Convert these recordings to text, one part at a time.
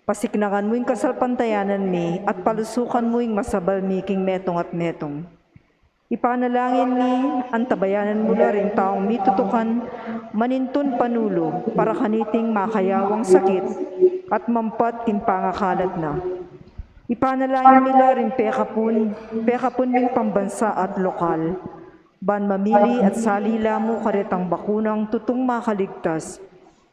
Pasiknakan mo yung kasalpantayanan mi at palusukan mo yung masabal miking metong at metong. Ipanalangin mi ang tabayanan mula rin taong mitutukan manintun panulo para kaniting makayawang sakit at mampat timpangakalat na. Ipanalangin nila rin pekapun ming pambansa at lokal. Ban mamili at salila mo karetang bakunang tutong makaligtas.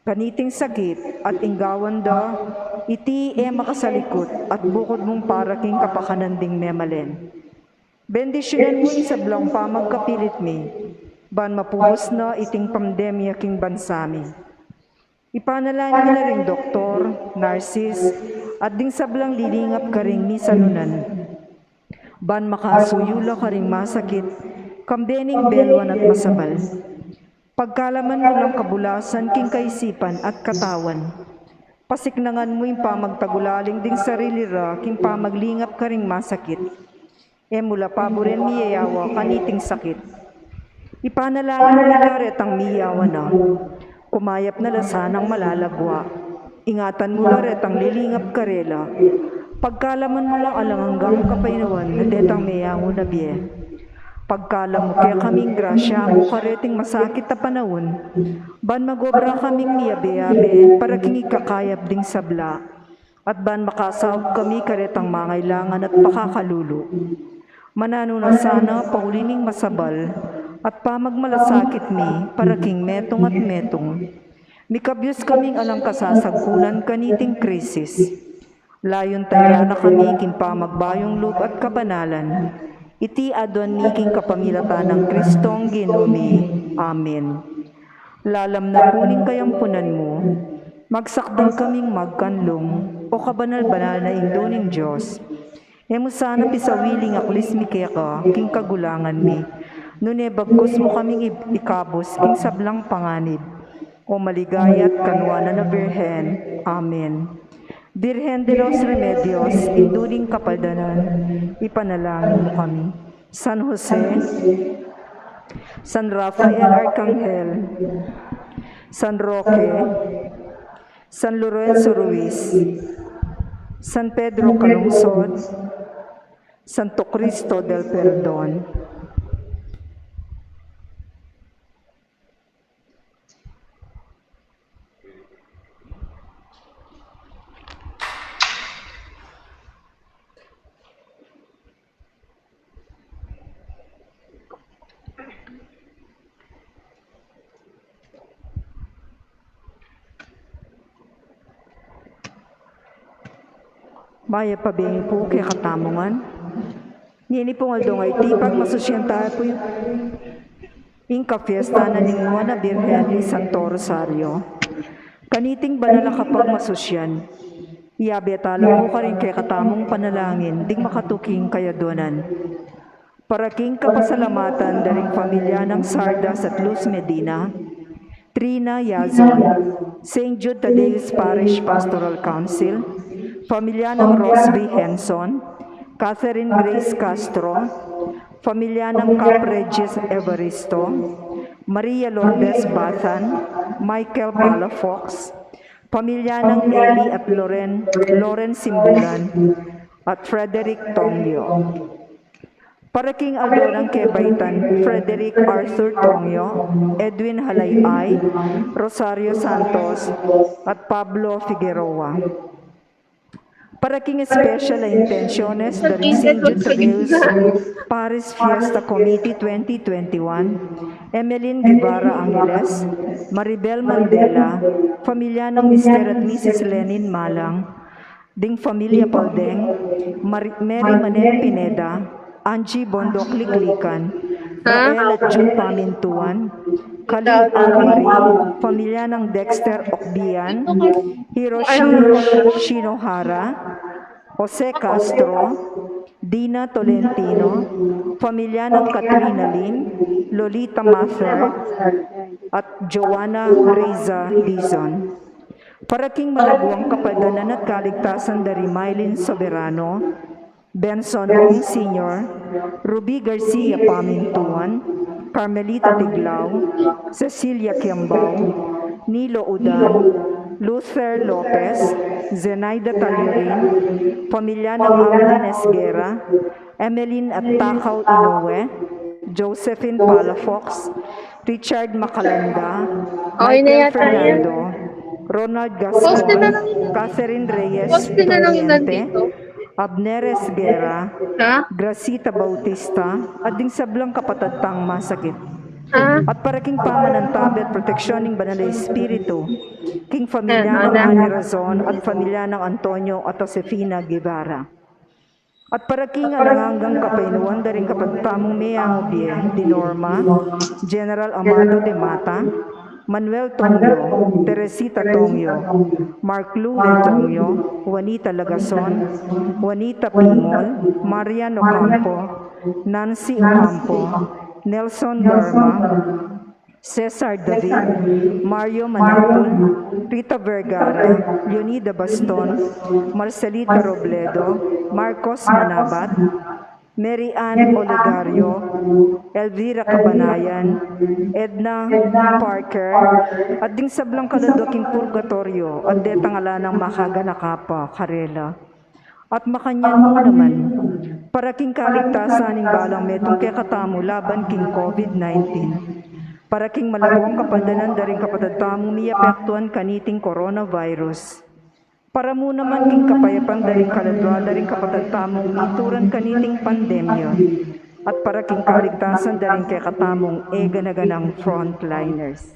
Kaniting sakit at inggawan da, iti makasalikot at bukod mong paraking kapakananding memalen. Bendisyonan mo sa blang pamagkapilit mi, ban mapubos na iting pandemya king bansami. Ipanalangin nila ring doktor, nurses, at ding sablang lilingap ka ring ni sanunan. Ban makasuyula ka ring masakit, kambening belwan at masabal. Pagkalaman mo ng kabulasan king kaisipan at katawan. Pasiknangan mo yung pamagtagulaling ding sarili ra king pamaglingap ka ring masakit. Mula paboren miyayawa kaniting sakit. Ipanalangin nila retang miyawa na. Kumayap na lasanang malalagwa. Ingatan mo na retang lilingap karela. Pagkalaman mo lang alang hanggang kapainawan na detang miyawa na biye. Pagkalam mo kaya kaming grasya mo kareting masakit na panahon. Ban magobra kaming miyabe-yabe para king ikakayap ding sabla. At ban makasahog kami karetang mangailangan at pakakalulu. Mananuna sana paulining masabal at pamagmalasakit mi para king metong at metong. Mikabyos kaming alang kasasagkunan kaniting krisis. Layon tayo na kami king pamagbayong loob at kabanalan. Iti adon mi king kapamilatan ng Kristong Ginumi. Amen. Lalam na kuning kayampunan mo, magsakdang kaming magkanlong o kabanal-banal na indoning Diyos. Emo sana pisawiling aklis mi keka, king kagulangan mi. Nune bagkos mo kaming ikabos, king sablang panganib. O maligayat kanwana na Birhen. Amen. Birhen de los Remedios, induling kapaldanan, ipanalangin mo kami. San Jose, San Rafael Arcangel, San Roque, San Lorenzo Ruiz, San Pedro Calungsod, Santo Cristo del Perdon. Maya pabingi po kay katamongan. Nini po nga doon ay tipag masusyanta po yung inka fiesta na ningwa na Birhen ni Santo Rosario. Kaniting banala kapag masusyan. Iabetala mo ka rin kay katamong panalangin, ding makatuking kaya donan. Paraking kapasalamatan daring pamilya ng Sardas at Luz Medina, Trina Yazon, St. Jude Tadeus Parish Pastoral Council, pamilya ng Rosby Henson, Catherine Grace Castro, pamilya ng Cap Regis Evaristo, Maria Lourdes Bathan, Michael Palafox, pamilya ng Eli at Loren Simbulan, at Frederick Tongyo. Paraking aldo ng Kebaitan, Frederick Arthur Tongyo, Edwin Halayay, Rosario Santos, at Pablo Figueroa. Paraking special intenciones dari St. Jude Tadeus Paris Fiesta Committee 2021, Emeline Guevara Angeles, Maribel Mandela, pamilya ng Mr. at Mrs. Lenin Malang, ding familia Paldeng, Mary Manet Pineda, Angie Bondok Liklikan, Rael at June Pamintuan, Khalid Al-Marie, pamilya ng Dexter Okbian, Hiroshi Shinohara, Jose Castro, Dina Tolentino, pamilya ng Katrina Lim, Lolita Mather, at Joanna Reza Dizon. Paraking malabuang kapaldanan at kaligtasan dari Mylene Soberano, Benson Ong Sr., Ruby Garcia Pamintuan, Carmelita Tiglao, Cecilia Kiambao, Nilo Udan, Luther Lopez, Zenaida Taliorin, pamilya ng Aulin Esguera, Emeline at Takaw Inoue, Josephine Palafox, Richard Macalanda, Okay na Michael yata yan. Fernando, Ronald Post na Gascon, lang yun. Catherine Reyes Post na lang yun Torriente, nandito. Abner Esguera, Ha? Gracita Bautista, at ding sablang kapatadtang masakit. Ha? At para king pamanantabi at proteksyoning banal na espiritu, king familya Ayan, ng Ana. Ani Razon at familya ng Antonio at Josefina Guevara. At para king alanganggang kapainuan da rin kapagtamong mayang obye, di Norma, General Amado de Mata, Manuel Tongyo, Teresita Tongyo, Mark Luen Tongyo, Juanita Lagason, Juanita Pingol, Marian Ocampo, Nancy Ocampo, Nelson Garma, Cesar David, Mario Manapul, Rita Vergara, Leonida Baston, Marcelita Robledo, Marcos Manabat, Mary Ann Olegario, Elvira Cabanayan, Edna Parker, at ding sablang kaladoking purgatorio at detangala ng makaganakapa karela. At makanyan mo naman, para king kaligtasan ng balang metong kekatamo laban king COVID-19. Para king malawang kapandanan daring kapatadtamong miyapektuan kaniting coronavirus. Para mo naman king kapayapan daring kaladwa daring kapatadtamong mituran kaniting pandemya. At para king kaligtasan daring kekatamong eganaganang frontliners.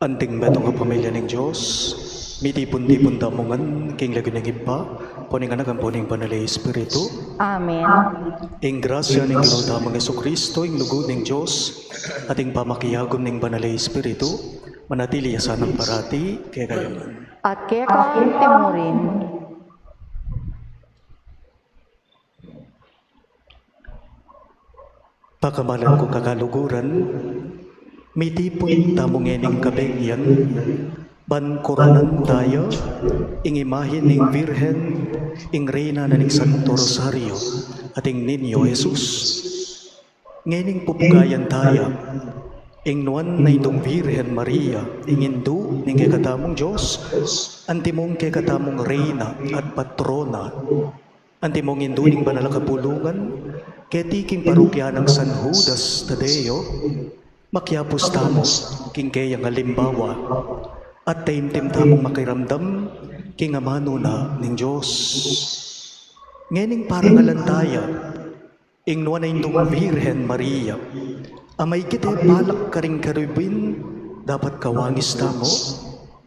Anting betong nga pamilya ng Diyos, mitipon-tipon damungan, king lagi ng iba, puning anak ang puning banalay Espiritu, Amen. ing grasya ng ginudamang Jesucristo, ing lugod ng Diyos, at ing pamakiyagom ng banalay Espiritu, manatili asan ng parati, kaya kayo man. at kekang timurin. Pakamalan ko kakaluguran, mitipon tamong ening kabengyan, ban koronan tayo, ing imahin ning Virhen, ing Reyna na ning Santo Rosario, ating Ninyo Jesus. Ngening pupugayan tayo, ing nuan na itong Virhen Maria, ing Hindu ning kekatamong Diyos, antimong kekatamong Reyna at Patrona, antimong Hindu ning banal kapulungan, ketiking parokya ng San Judas Tadeo, makyapos tamo, king kayang halimbawa, at taimtim tamong makiramdam, king amano na ning Diyos. Ngening parangalan taya, ing nuwan na indong Virhen Maria, amay kite palak karing karibin, dapat kawangis tamo,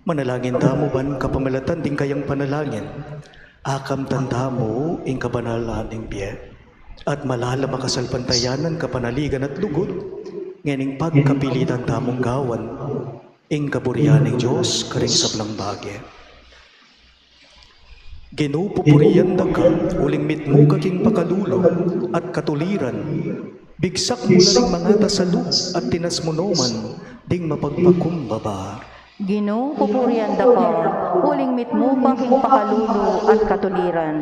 manalangin tamo ban kapamalatan ding kayang panalangin, akam tandamo ing kabanalan ning biye. At malala makasalpantayanan kapanaligan at lugod, ngening pagkapilitan tamong gawan, ing kaburihan ng Diyos karing sablang bagay. Ginupupuriyan da ka, uling mitmo kaking pakalulo at katuliran, bigsak mo na ring mga tasaluk at tinasmonoman, ding mapagpakumbaba. Ginoo, pupurian da ka, uling mitmo king pakalulo at katuliran.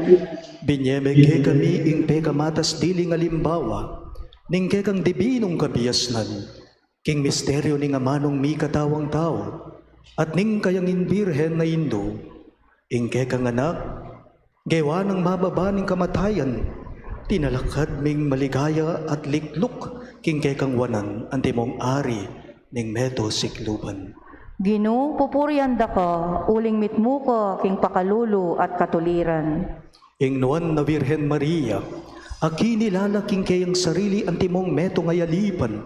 Binyemege kami ing pekamatas diling alimbawa, ning kekang dibinong kabiyasnan, king misteryo ning amanong mi katawang tao, at ning kayang inbirhen na Indo, ing kekang anak, gewa ng mababa ning kamatayan, tinalakad ming maligaya at likluk, king kekang wanan, antimong ari ning meto sikluban. Ginoo, pupurian da ka, uling mitmo king pakalulo at katuliran. Ing nuan na Virhen Maria, aki nilalaking kayang sarili antimong meto ngayalipan,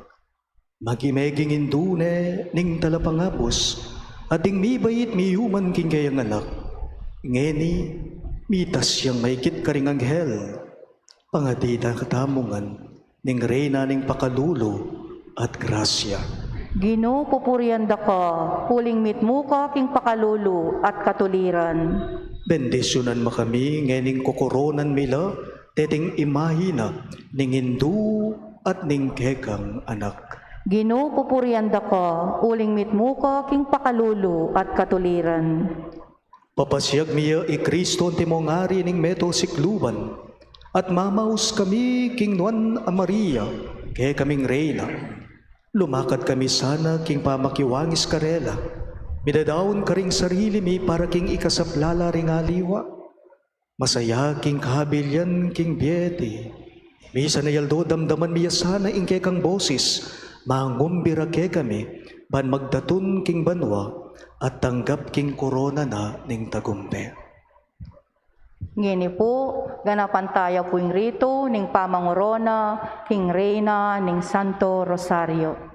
magimeging indune ning talapangapos, ating mibayit miyuman king kayang anak, ngeni mitas siyang maikit karing anghel, pangadida katamungan ning Reyna ning pakalulo at grasya. Ginoo, pupurian da ka, uling mitmo king pakalulo at katuliran. Bendisyonan mo kami, ngening kukoronan mila, teting imahina, ning Hindu at ning kekang anak. Ginoo, pupurian da ka, uling mitmo king pakalulo at katuliran. Papasyag miya Kristo timong ari ning meto sikluban, at mamaus kami king nuan a Maria, kay kaming Reyna. Lumakad kami sana king pamakiwangis karela, midadaon karing sarili mi para king ikasaplala ring aliwa. Masaya king kahabilyan king biyete, misa na yaldo damdaman miya sana ing kekang boses, mangumbira ke kami, ban magdatun king banwa, at tanggap king korona na ning tagumpe. Ngini po, ganapan tayo po yung rito, ning pamangorona, king Reyna, ning Santo Rosario.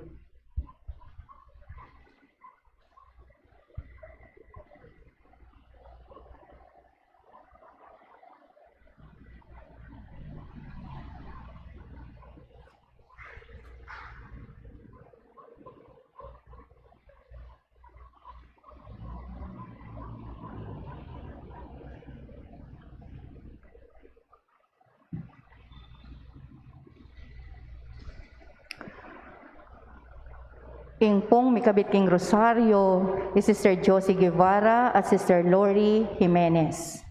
King pong mikabit king Rosario, ni Sister Josie Guevara at Sister Lori Jimenez.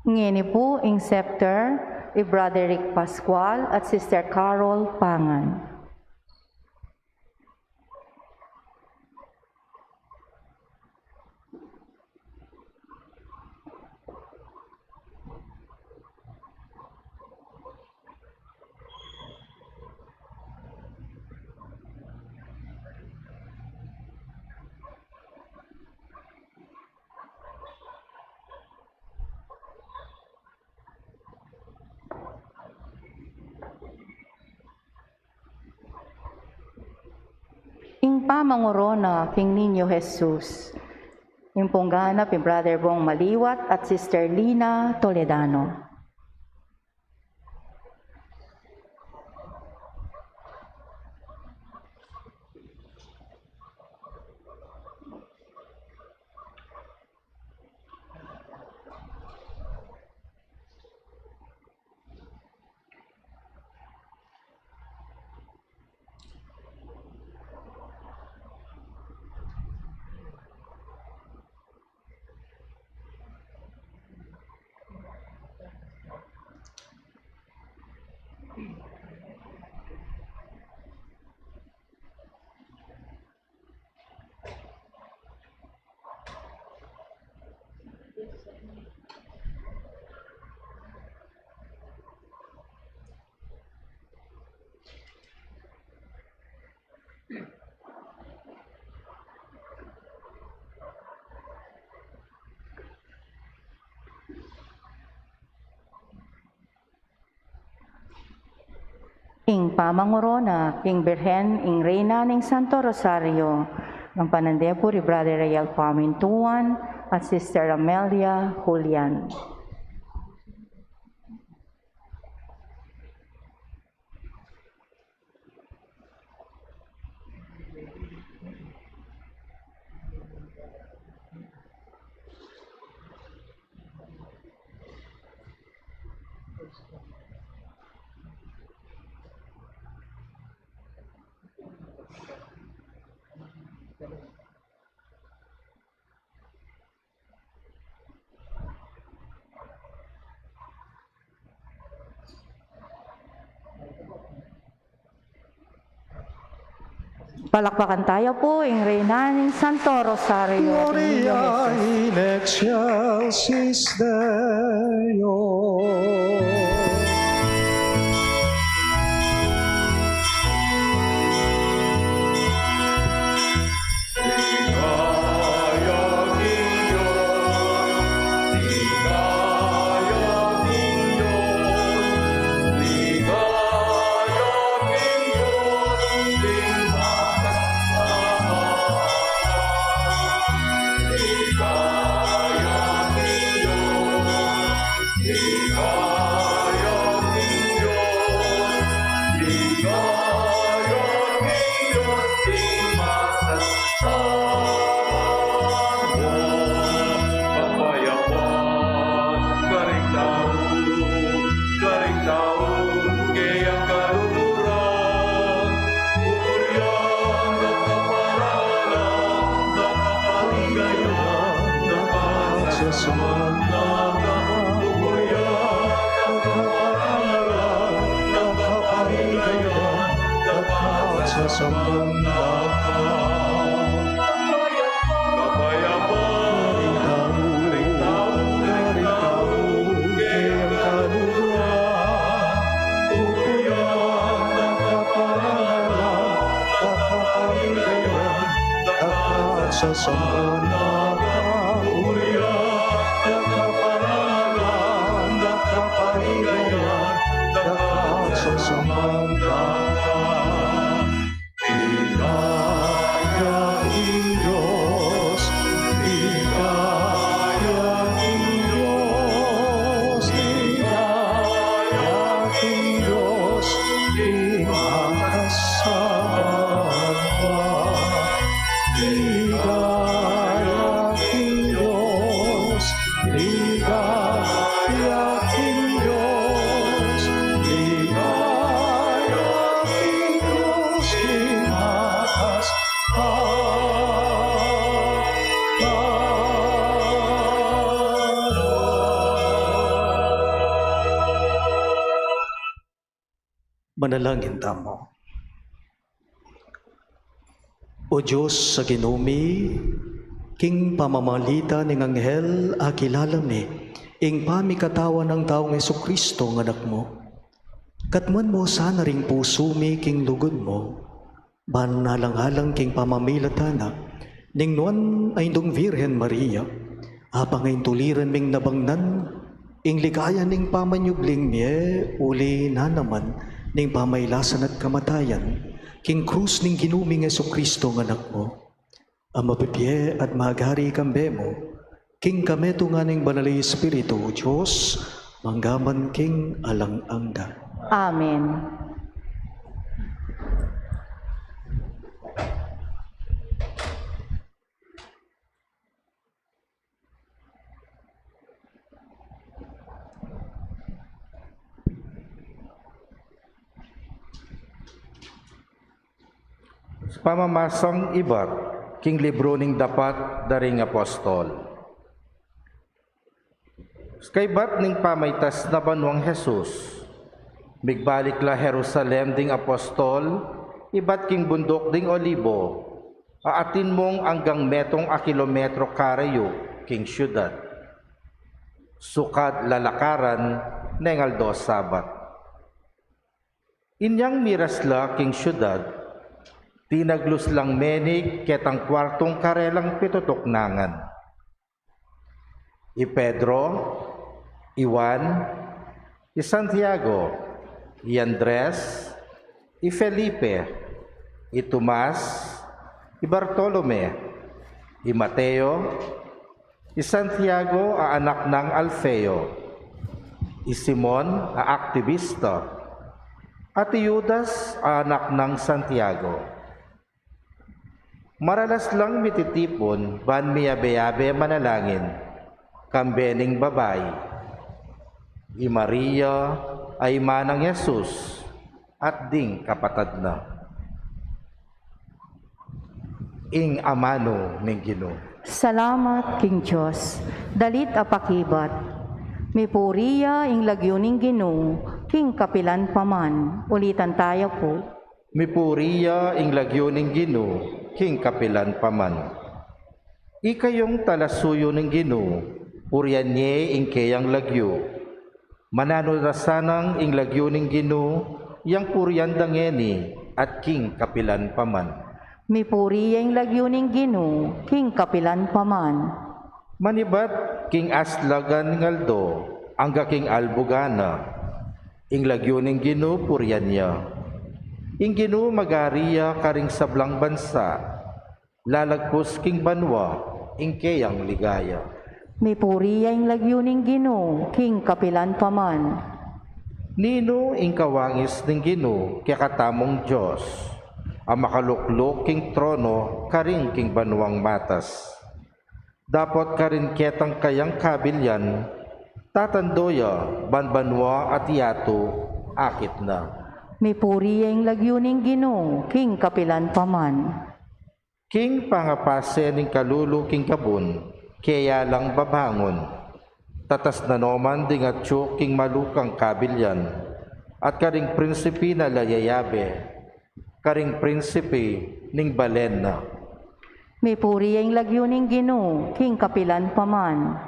Ngini po ing scepter, Brother Rick Pascual at Sister Carol Pangan. Ing pamangorona, King Niño Jesus. Yung ponggana, Brother Bong Maliwat at Sister Lina Toledano. Ing pamangorona, King Birhen, ing Reyna ning Santo Rosario, ng panandepo ni Brother Rayal Pamintuan at Sister Amelia Julian. Palakpakan tayo po, ing Reyna ning Santo Rosario. Gloria in excelsis Deo. Manalangin tamo. O Diyos sa ginumi, king pamamalita ng anghel akilala mi, ing pamikatawan ng taong Jesucristo ng anak mo. Katman mo sana ring puso mi king lugod mo, banalang-alang king pamamilatana, ning nuan ay indong Virhen Maria, apang ay tuliran ming nabangnan, ing ligaya ning pamanyubling miye, uli na naman, ning pamaylasan at kamatayan, king krus ning ginuming Jesucristo ng anak mo. Ang mapipye at magari kambe mo, king kameto nga ning banalay Espiritu, Diyos, manggaman king alang-angga. Amen. Sa pamamasang ibat, king libro ning dapat daring apostol. Skaybat ning pamaytas na banwang Jesus, migbalik la Jerusalem ding apostol, ibat king bundok ding Olibo, aatin mong anggang metong a kilometro karayo king syudad. Sukad lalakaran nengal 2 Sabat. Inyang mirasla king syudad, tinaglus lang menig ketang kwartong karelang pitutuknangan. I Pedro, I Juan, I Santiago, I Andres, I Felipe, I Tomas, I Bartolome, I Mateo, I Santiago a anak ng Alfeo, I Simon a aktivista, at I Judas a anak ng Santiago. Maralas lang mititipon, ban miyabe-yabe manalangin, kambening babay. I Maria ay manang Jesus, at ding kapatad na. Ing amano ning Ginoo. Salamat, King Diyos. Dalit apakibat. Mipuriya ing lagyuning Ginoo, king kapilan paman. Ulitan tayo po. Mipuriya ing lagyo ning Ginoo, king kapilan paman. Ikayong talasuyo ning Ginoo, puriyan niye ing kayang lagyo. Mananurasanang ing lagyo ning Ginoo, yang puriyan dangeni at king kapilan paman. Mipuriya ing lagyuning Ginoo, king kapilan paman. Manibat king aslagan ngaldo, angga king albugana, ing lagyo ning Ginoo puriyan niya. Ing Ginoo magariya karing sablang bansa, lalagpos king banwa, ing kayang ligaya. Mipuriya ing lagyuning Ginoo, king kapilan paman. Nino ing kawangis ning Ginoo, kaya katamong Diyos, ang makaluklok king trono, karing king banwang matas. Dapat karin ketang kayang kabilyan, tatandoya, banbanwa at yato, akit na. Mipuriya ing lagyuning Ginoo, king kapilan paman. King pangapase ning kalulu king kabun, kaya lang babangon. Tatas na noman ding atyo king malukang kabilyan, at karing prinsipi na layayabe, karing prinsipi ning balen na. Mipuriya ing lagyuning Ginoo, king kapilan paman.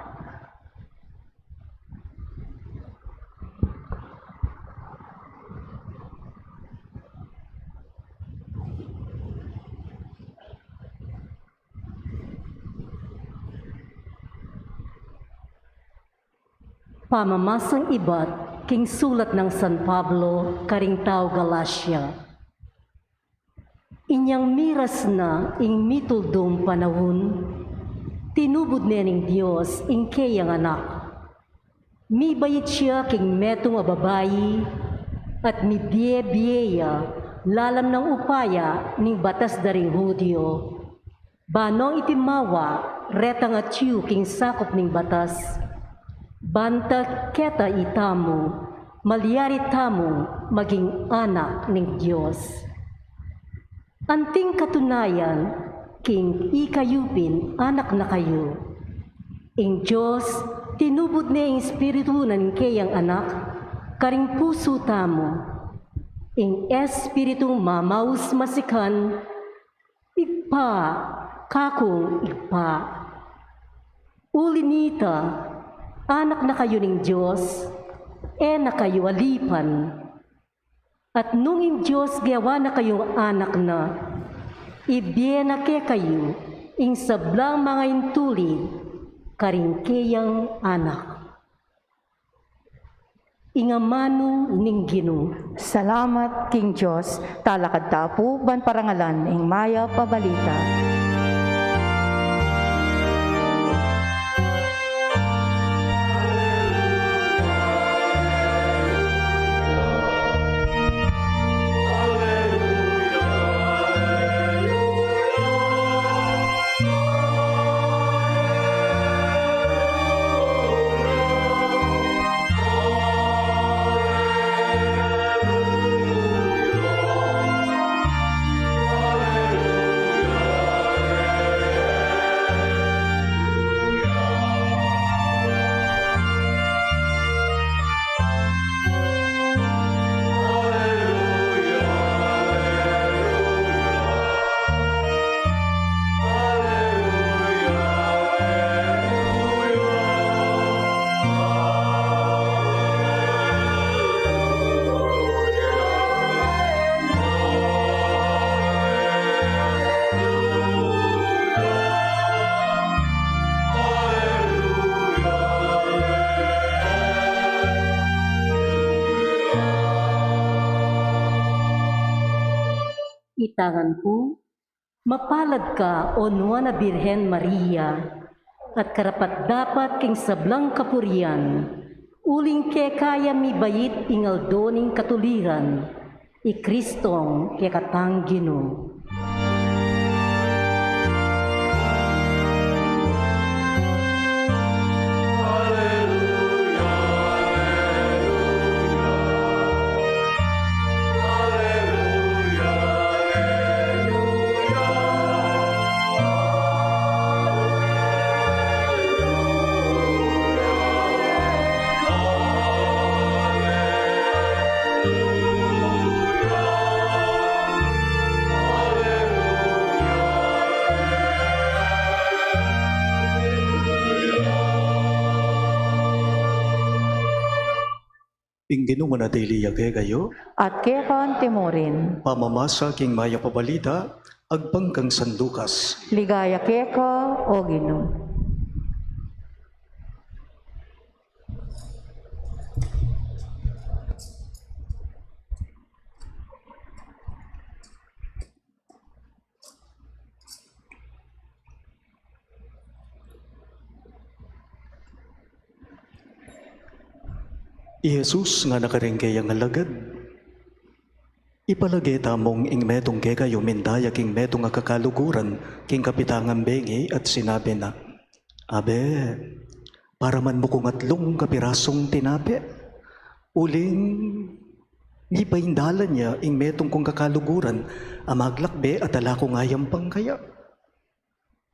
Pamamasang ibat, king sulat ng San Pablo, Karingtao, Galacia. Inyang miras na ing mituldong panahon, tinubod niya ning Diyos ing kayang anak. Mibayit siya king metong babayi, at mibiye-biyeya lalam ng upaya ning batas daring Hudyo. Banong itimawa, retang at yu king sakop ning batas, banta keta itamo, malyari tamo maging anak ng Diyos. Anting katunayan, king ikayupin anak na kayo. Ing Diyos, tinubod niya ang espiritu ng kayang anak, karing puso tamo. ing espiritong mamaus masikan, igpa, kakong igpa. Ulinita, anak na kayo ng Diyos, na kayo alipan. At nung in Diyos gawa na kayong anak na, ibiyena ke kayo, ing sablang mga intuli, karingkeyang anak. Ingamano ning Ginoo. Salamat King Diyos, talakad tapo ban parangalan ing maya pabalita. Itangan ko, mapalad ka o na Birhen Maria, at karapat dapat king sablang kapurian, uling ke kaya mi bayit ingal doning katuliran, i Kristong ke katang Ginoo. Ing Ginoo nga natiliya kayo, At kekan timorin, pamamasa king maya pabalita, agpangkang sandukas. ligaya keka o Ginoo. I Jesus nga nakaringkay ang alagad. Ipalagay tamong ing metong ke kayo mindaya king metong nga kakaluguran king kapitangang bengi at sinabi na, Abe, para man mo kong atlong kapirasong tinapi, uling ipaindalan niya ing metong kong kakaluguran amaglakbe at ala kong ayampang kaya.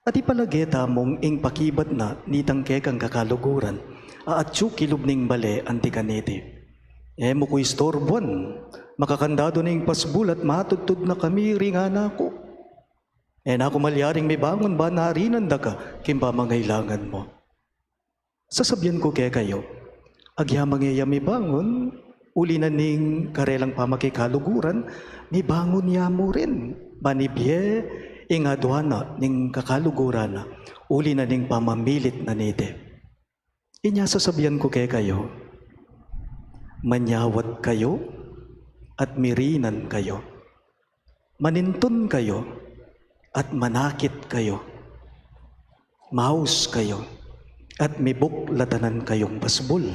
At ipalagay tamong ing pakibat na nitang kekang kakaluguran, aatyo kilub ning bale anti kaniti. Mo ko istorbuan, makakandado ning pasbul at matutod na kami ringana ko. Ako malyaring may bangon ba narinan da ka, kimba mangailangan mo. Sasabyan ko kaya kayo, agyamang iya may bangon, uli na ning karelang pamakikaluguran, may bangon niya mo rin. Banibye, ingadwana ning kakaluguran na, uli na ning pamamilit na nite. Inya sasabihan ko kaya kayo, manyawat kayo at mirinan kayo, manintun kayo at manakit kayo, maus kayo at mibuklatanan kayong pasbul.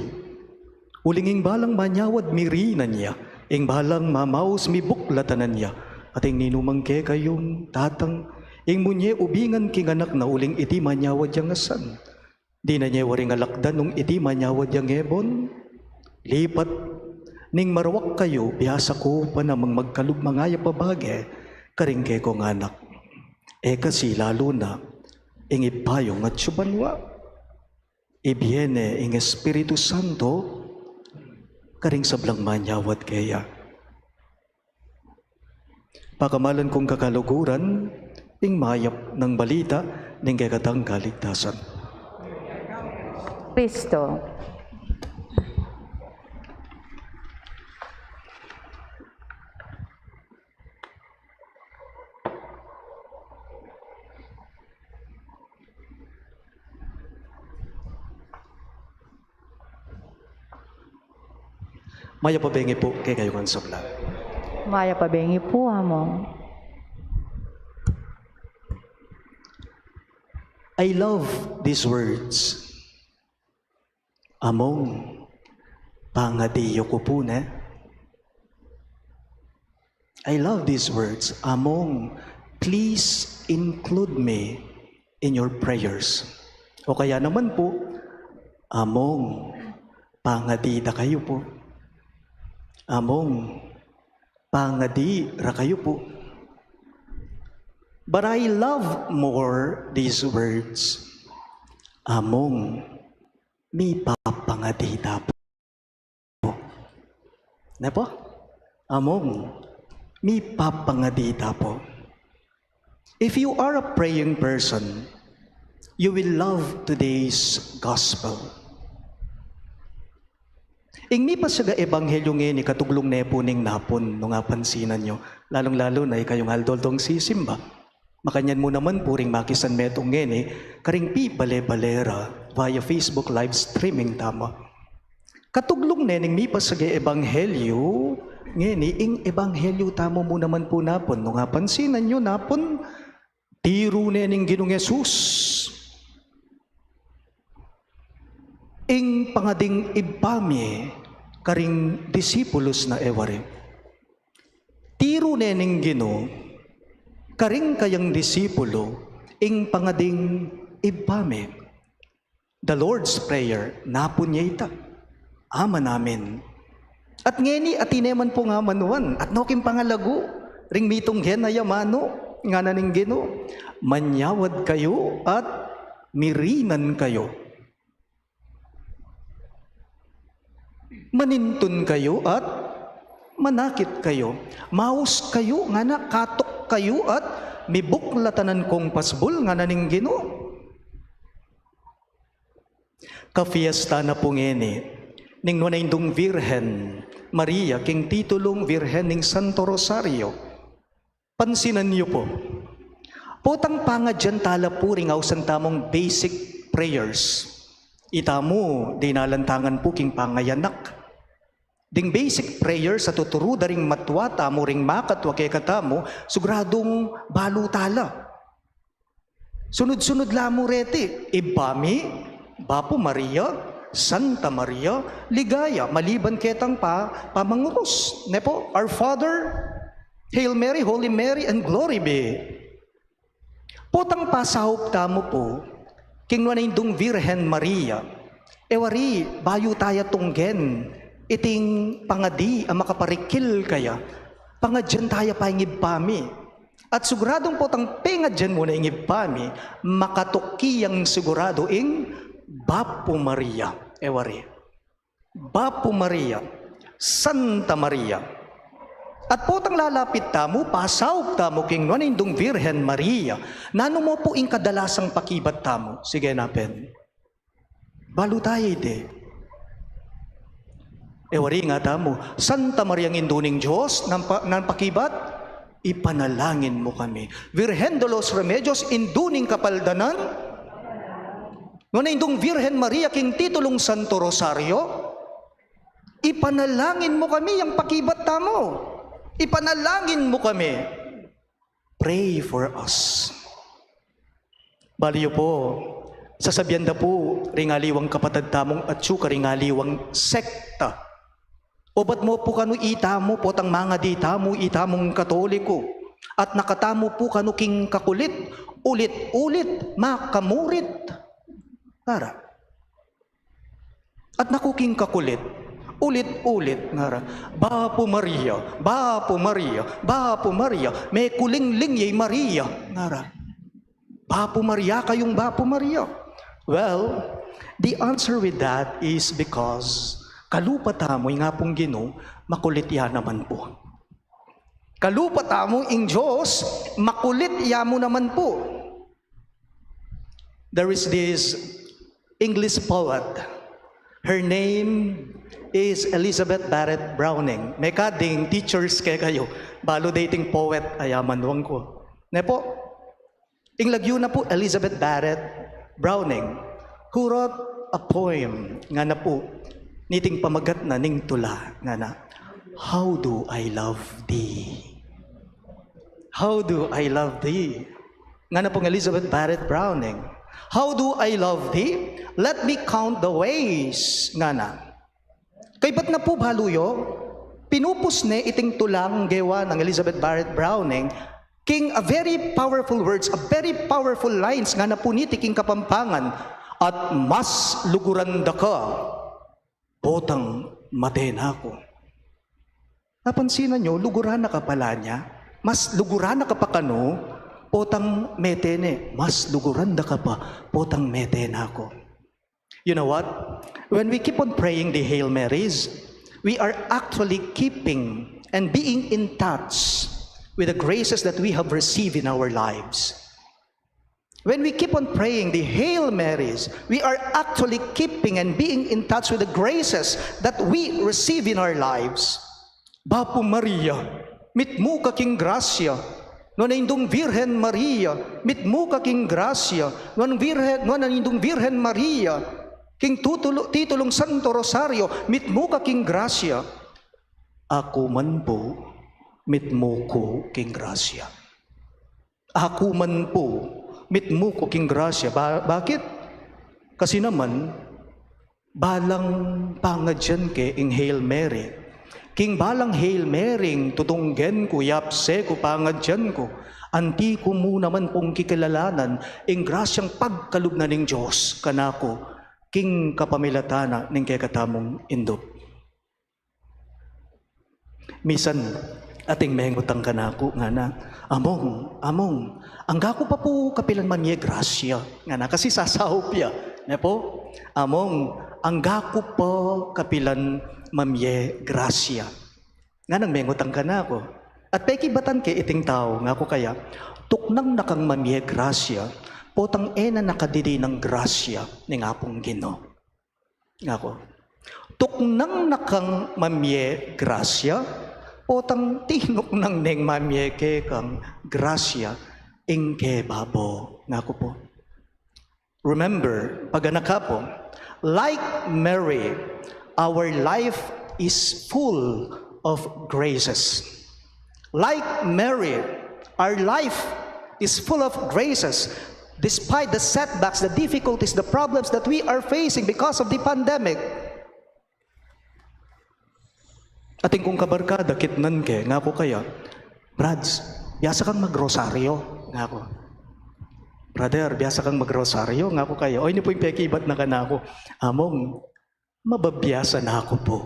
Uling ing balang manyawad mirinan niya, ing balang mamaus mibuklatanan niya, at ing ninumangke kayong tatang, ing munye ubingan king anak na uling iti manyawad yang asan. Di na niya waring alakdan nung iti manyawad yang ebon. Lipat, ning marawak kayo, biyasa ko pa namang magkalugmangaya pabage, karingke kong anak. Kasi lalo na, ing ipayong at subanwa. Ibiene ing Espiritu Santo, karing sablang manyawad kaya. Pakamalan kong kakaluguran, ing mayap ng balita, ning kagatang kaligtasan. Kristo. Maya pabengi po kay kayo kan sabla. Maya pabengi po mo. I love these words. Among pangadiyo ko po na. I love these words. Among, please include me in your prayers. O kaya naman po, among pangadida kayo po. Among pangadira kayo po. But I love more these words. Among mi papangadita po. Na po? Among mi papangadita po. If you are a praying person, you will love today's gospel. Ing mi pa sa ebanghelyo ni katuglong nepo ning napon no nga pansinan nyo, lalong-lalo na kayong haldoldong sisimba. Makanyan mo naman puring makisan metong ngeni, karing pi bale-balera via Facebook live streaming tama. Katuglong ning mi pa sa ebanghelyo, ngeni ing ebanghelyo tamo mo naman po napon, no nga pansinan nyo napon, tiro ning Ginong Yesus. Ing pangading ibami, karing disipulos na eware. Tiro ning Ginoo, karing kayang disipulo, ing pangading ibami. The Lord's Prayer, napon niya ita. Ama namin. At ngeni atineman po nga manuan, at nokim pangalago, ring mitong hen na yamano, nga naning Ginoo, manyawad kayo at mirinan kayo. Manintun kayo at manakit kayo. Maus kayo nga na katok kayo at mibuklatanan kong pasbol nga naning Ginoo. Kafiesta na po ngeni, ning nunaindong Virhen Maria, king titulong Virhen ning Santo Rosario. Pansinan niyo po, potang pangadyan tala po ring awsan tamong basic prayers. Itamo, dinalantangan po king pangayanak. Ding basic prayer sa tuturo daring matwa tamo ring makatwa kay katamo sugradong balutala. Sunod-sunod lamo rete, ibami, Bapo Maria, Santa Maria, ligaya, maliban ketang pamanguros. Nepo, Our Father, Hail Mary, Holy Mary, and glory be. Potang pasahop tamo po, king nunaindong Virhen Maria, ewari, bayo taya tunggen, iting pangadi ang makaparikil kaya, pangadyan tayo pa ingib pami. At siguradong potang pengadyan mo na ingib pami, makatuki ang sigurado ing Bapo Maria. Ewari. Bapo Maria, Santa Maria. At potang lalapit tamo, pasaw tamo king nuanindong Virhen Maria, nano mo po ing kadalasang pakibat tamo. Sige napen. Balo tayo ite. Ewari nga tamo, Santa Maria ng Induning Diyos, ng pakibat, ipanalangin mo kami. Virgen de los Remedios, Induning Kapaldanan, nunaindong Virhen Maria, king titulong Santo Rosario, ipanalangin mo kami, yung pakibat tamo. Ipanalangin mo kami. Pray for us. Baliyo po, sasabihan da po, ringaliwang kapatid tamong at suka ringaliwang sekta. O ba't mo po kanu itamo po tang mga ditamo itamong katoliko at nakatamo po kanu king kakulit, ulit-ulit, makamurit. Para. At nakuking kakulit, ulit-ulit ngara, Bapo Maria, Bapo Maria, Bapo Maria, may kuling-ling yay Maria, ngara. Bapo Maria, kayong Bapo Maria. Well, the answer with that is because kalupa tamoy nga pong Ginoo, makulit yan naman po. Kalupat among ing Diyos, makulit yamo naman po. There is this English poet. Her name is Elizabeth Barrett Browning. May kading teachers kay kayo. Balo dating poet, ayaman wang ko. Ne po, ing lagyo na po Elizabeth Barrett Browning, who wrote a poem nga na po, niting pamagat na ning tula, nga na, How do I love thee? How do I love thee? Nga na pong Elizabeth Barrett Browning. How do I love thee? Let me count the ways. Nga na. Kay ba't na po baluyo? Pinupus ne iting tulang gewa ng Elizabeth Barrett Browning, king a very powerful words, a very powerful lines nga na po niti king kapampangan, at mas luguran da ka, potang matena ko. Napansinan nyo, luguran na ka pala niya, mas luguran na ka pa kano, potang metene, mas luguran da ka pa, potang metena ko. You know what? When we keep on praying the Hail Marys, we are actually keeping and being in touch with the graces that we have received in our lives. When we keep on praying the Hail Marys, we are actually keeping and being in touch with the graces that we receive in our lives. Bapo Maria, mitmu ka king grasya, no naindong Virhen Maria, mitmu ka king grasya, no naindong Virhen Maria, king titulong Santo Rosario, mitmu ka king grasya. Ako man po, mitmu ko king grasya. Ako man po, mitmu ko king grasya. Bakit? Kasi naman, balang pangadyan ke ing Hail Mary. King balang Hail Mary, tutunggen ko, yapse ko, pangadyan ko. Anti ko mo naman pong kikilalanan, ing grasyang pagkalugnan ng Diyos, kanako, king kapamilatana ng kekatamong indop. Misan, ating mehengutang kanako, nga na, among, angga ko pa po kapilan man ye grasya, nga na, kasi sasahop ya, na po, among, angga ko po kapilan mamye grasya. Nga nang mehengutang kanako. At pekibatan ke iting tao, nga ko kaya, tuknang nakang mamye grasya, potang ena nakadidi ng grasya ng apong Ginoo. Nga ko, tuknang nakang mamye grasya, potang tinok nang neng mamye ke kang grasya ing kebabo. Nga ko po. Remember, pag anak ka po, like Mary, our life is full of graces. Like Mary, our life is full of graces. Despite the setbacks, the difficulties, the problems that we are facing because of the pandemic. Ating kung kabarkada, kitnan ke, nga ko kaya, Brads, biyasa kang magrosaryo, nga ko. Brother, biyasa kang magrosaryo, nga ko kaya. O, ini po yung pekibat na ka na ako. Among, mababiyasa na ako po.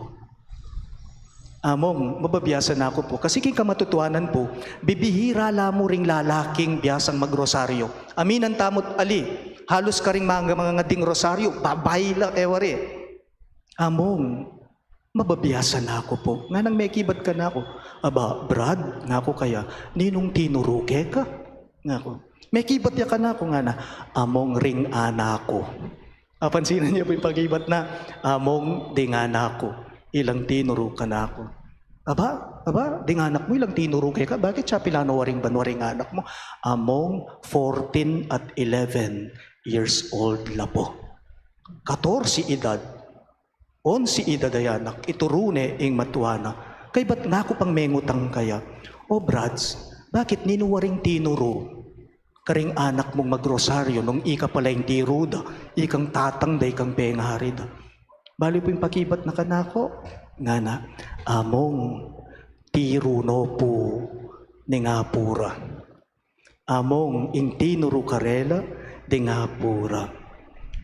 Among, mababiyasa na ako po. Kasi king kamatutuanan po, bibihira lamo ring lalaking biyasang magrosaryo. Aminan tamot ali, halos ka ring mga ngading rosaryo, babay lang ewari. Among, mababiyasa na ako po. Nga nang may kibat ka na ako. Aba, Brad, nga ako kaya, ninong tinuruke ka? Nga ako. May kibat ya ka na ako nga na, among ring anako. Pansinan niyo po yung pag-ibat na, among dingana ko, ilang tinuro ka na ako. Aba, dinganak mo, ilang tinuro ka? Bakit siya pilano waring banwaring anak mo? Among 14 at 11 years old la po. 14 edad, 11 edad ay anak, iturune ing matuana. Kay ba't nga ako pang mengutang kaya? O Brads, bakit ninuwaring tinuro? Karing anak mong magrosaryo nung ika pala yung tiruda, ikang tatang da ikang pengarida. Bali po yung pakibat na kanako, nga na, among tiruno po ni ngapura. Among intinuro karela, di ngapura,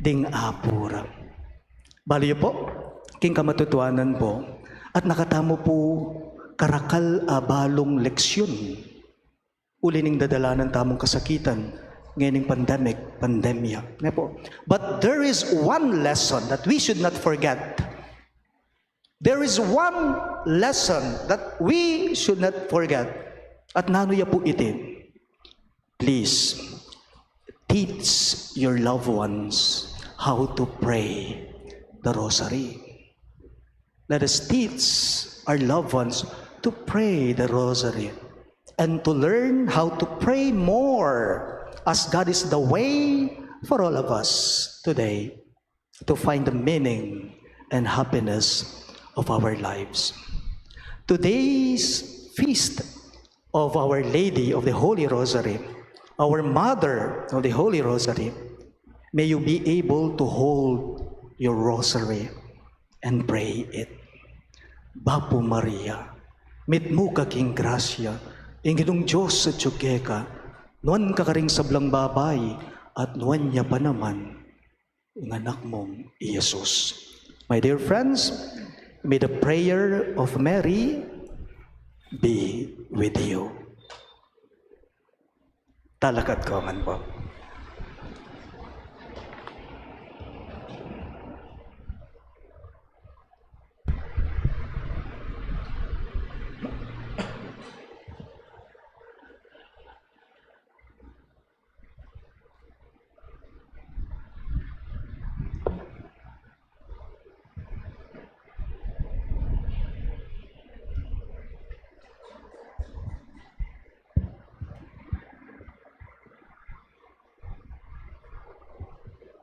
ding apura. Bali po, king kamatutuanan po, at nakatamo po karakal abalong leksyon. Uli ning dadala ng tamong kasakitan, ngayon pandemya. But there is one lesson that we should not forget. There is one lesson that we should not forget. At nanuya po iti, please, teach your loved ones how to pray the rosary. Let us teach our loved ones to pray the rosary and to learn how to pray more, as God is the way for all of us today to find the meaning and happiness of our lives. Today's feast of Our Lady of the Holy Rosary, our Mother of the Holy Rosary, may you be able to hold your rosary and pray it. Bapo Maria, mitmu ka king grasya, inginong Diyos sa tsukeka, nuan ka karing sablang babay, at nuan niya pa naman, ang anak mong Iyesus. My dear friends, may the prayer of Mary be with you. Talakad ko man po.